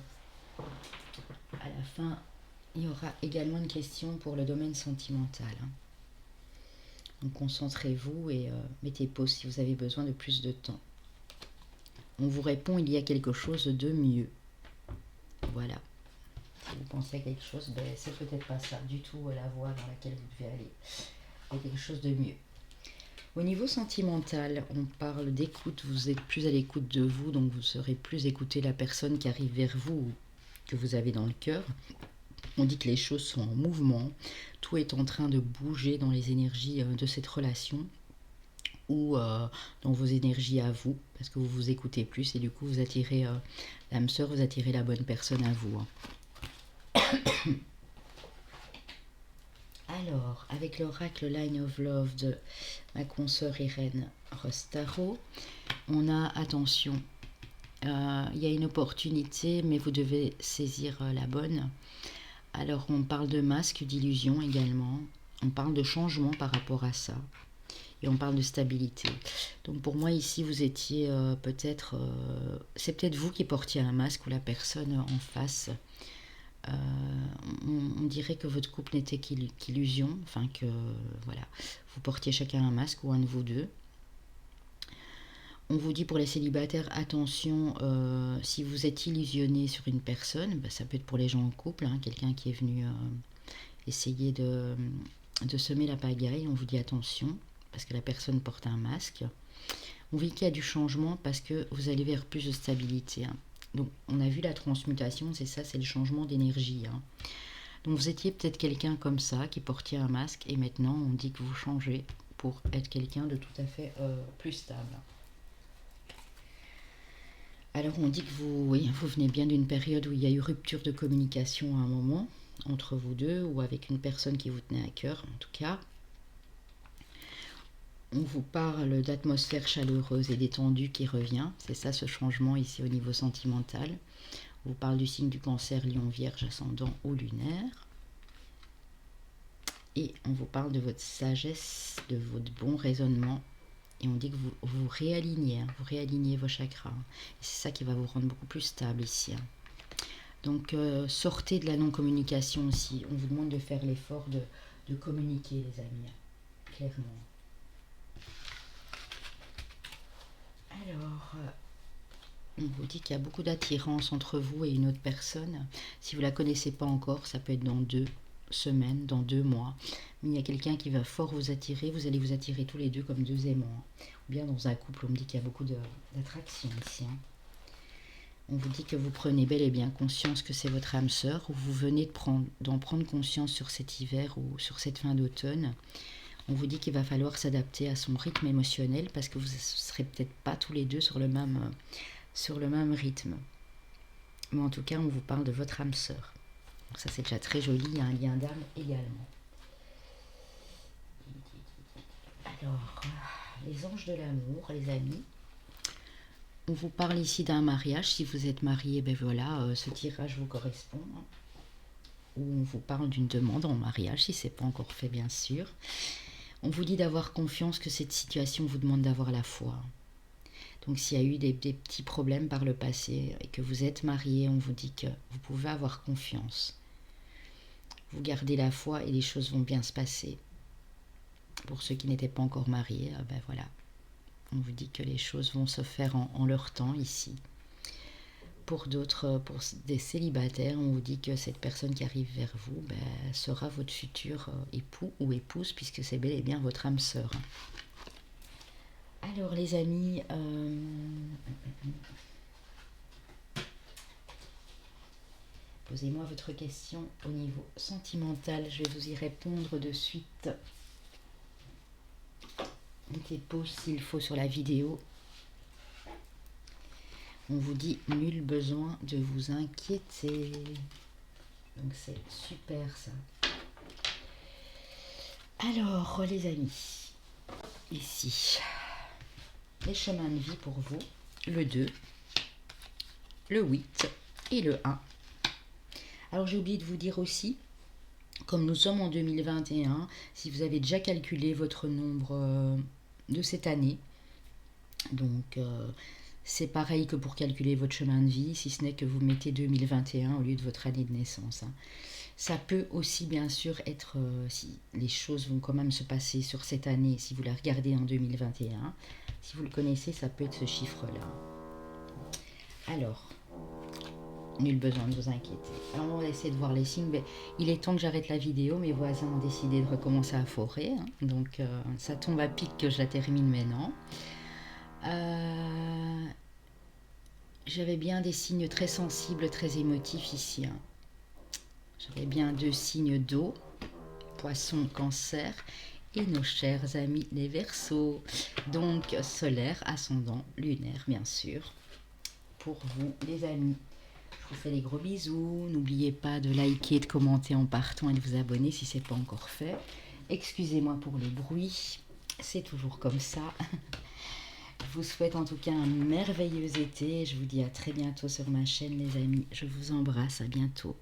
À la fin, il y aura également une question pour le domaine sentimental. Donc concentrez-vous et mettez pause si vous avez besoin de plus de temps. On vous répond, il y a quelque chose de mieux. Voilà. Si vous pensez à quelque chose, ben, c'est peut-être pas ça du tout la voie dans laquelle vous devez aller. Il y a quelque chose de mieux. Au niveau sentimental, on parle d'écoute, vous êtes plus à l'écoute de vous, donc vous serez plus écouter la personne qui arrive vers vous, que vous avez dans le cœur. On dit que les choses sont en mouvement, tout est en train de bouger dans les énergies de cette relation ou dans vos énergies à vous, parce que vous vous écoutez plus et du coup vous attirez l'âme sœur, vous attirez la bonne personne à vous. Alors, avec l'oracle Line of Love de ma consoeur Irène Rostaro, on a, attention, il y a une opportunité, mais vous devez saisir la bonne. Alors, on parle de masque, d'illusion également. On parle de changement par rapport à ça. Et on parle de stabilité. Donc, pour moi, ici, vous étiez peut-être... c'est peut-être vous qui portiez un masque ou la personne en face. On dirait que votre couple n'était qu'illusion. Enfin, que, voilà, vous portiez chacun un masque ou un de vous deux. On vous dit pour les célibataires, attention, si vous êtes illusionné sur une personne, bah, ça peut être pour les gens en couple, hein, quelqu'un qui est venu essayer de semer la pagaille, on vous dit attention, parce que la personne porte un masque. On vous dit qu'il y a du changement parce que vous allez vers plus de stabilité. Hein. Donc on a vu la transmutation, c'est ça, c'est le changement d'énergie. Hein. Donc vous étiez peut-être quelqu'un comme ça, qui portait un masque, et maintenant on dit que vous changez pour être quelqu'un de tout à fait plus stable. Alors on dit que vous venez bien d'une période où il y a eu rupture de communication à un moment, entre vous deux, ou avec une personne qui vous tenait à cœur en tout cas. On vous parle d'atmosphère chaleureuse et détendue qui revient, c'est ça ce changement ici au niveau sentimental. On vous parle du signe du Cancer, Lion, Vierge, ascendant ou lunaire. Et on vous parle de votre sagesse, de votre bon raisonnement. Et on dit que vous réalignez, hein, vous réalignez vos chakras. Et c'est ça qui va vous rendre beaucoup plus stable ici. Hein. Donc sortez de la non-communication aussi. On vous demande de faire l'effort de communiquer, les amis, hein, clairement. Alors, on vous dit qu'il y a beaucoup d'attirance entre vous et une autre personne. Si vous ne la connaissez pas encore, ça peut être dans 2 semaines, dans 2 mois. Mais il y a quelqu'un qui va fort vous attirer. Vous allez vous attirer tous les deux comme 2 aimants. Ou bien dans un couple, on me dit qu'il y a beaucoup d'attraction ici. Hein. On vous dit que vous prenez bel et bien conscience que c'est votre âme sœur. Ou vous venez d'en prendre conscience sur cet hiver ou sur cette fin d'automne. On vous dit qu'il va falloir s'adapter à son rythme émotionnel parce que vous ne serez peut-être pas tous les deux sur le même rythme. Mais en tout cas, on vous parle de votre âme sœur. Donc ça c'est déjà très joli, il y a un lien d'âme également. Alors, les anges de l'amour, les amis. On vous parle ici d'un mariage. Si vous êtes marié, ben voilà, ce tirage vous correspond. Ou on vous parle d'une demande en mariage, si ce n'est pas encore fait, bien sûr. On vous dit d'avoir confiance que cette situation vous demande d'avoir la foi. Donc s'il y a eu des petits problèmes par le passé et que vous êtes marié, on vous dit que vous pouvez avoir confiance. Vous gardez la foi et les choses vont bien se passer. Pour ceux qui n'étaient pas encore mariés, ben voilà. On vous dit que les choses vont se faire en leur temps ici. Pour d'autres, pour des célibataires, on vous dit que cette personne qui arrive vers vous sera votre futur époux ou épouse, puisque c'est bel et bien votre âme sœur. Alors les amis, posez-moi votre question au niveau sentimental, je vais vous y répondre de suite. Mettez pause s'il faut sur la vidéo. On vous dit nul besoin de vous inquiéter. Donc c'est super ça. Alors les amis, ici, les chemins de vie pour vous, le 2, le 8 et le 1. Alors j'ai oublié de vous dire aussi, comme nous sommes en 2021, si vous avez déjà calculé votre nombre de cette année, donc c'est pareil que pour calculer votre chemin de vie, si ce n'est que vous mettez 2021 au lieu de votre année de naissance. Ça peut aussi bien sûr être, si les choses vont quand même se passer sur cette année, si vous la regardez en 2021, si vous le connaissez, ça peut être ce chiffre-là. Alors, nul besoin de vous inquiéter. Alors on va essayer de voir les signes. Mais il est temps que j'arrête la vidéo. Mes voisins ont décidé de recommencer à forer. Donc ça tombe à pic que je la termine maintenant. J'avais bien des signes très sensibles, très émotifs ici. J'avais bien 2 signes d'eau. Poisson, cancer. Et nos chers amis les Verseaux. Donc solaire, ascendant, lunaire bien sûr. Pour vous les amis. Je vous fais des gros bisous. N'oubliez pas de liker, de commenter en partant et de vous abonner si ce n'est pas encore fait. Excusez-moi pour le bruit. C'est toujours comme ça. Je vous souhaite en tout cas un merveilleux été. Je vous dis à très bientôt sur ma chaîne les amis. Je vous embrasse. À bientôt.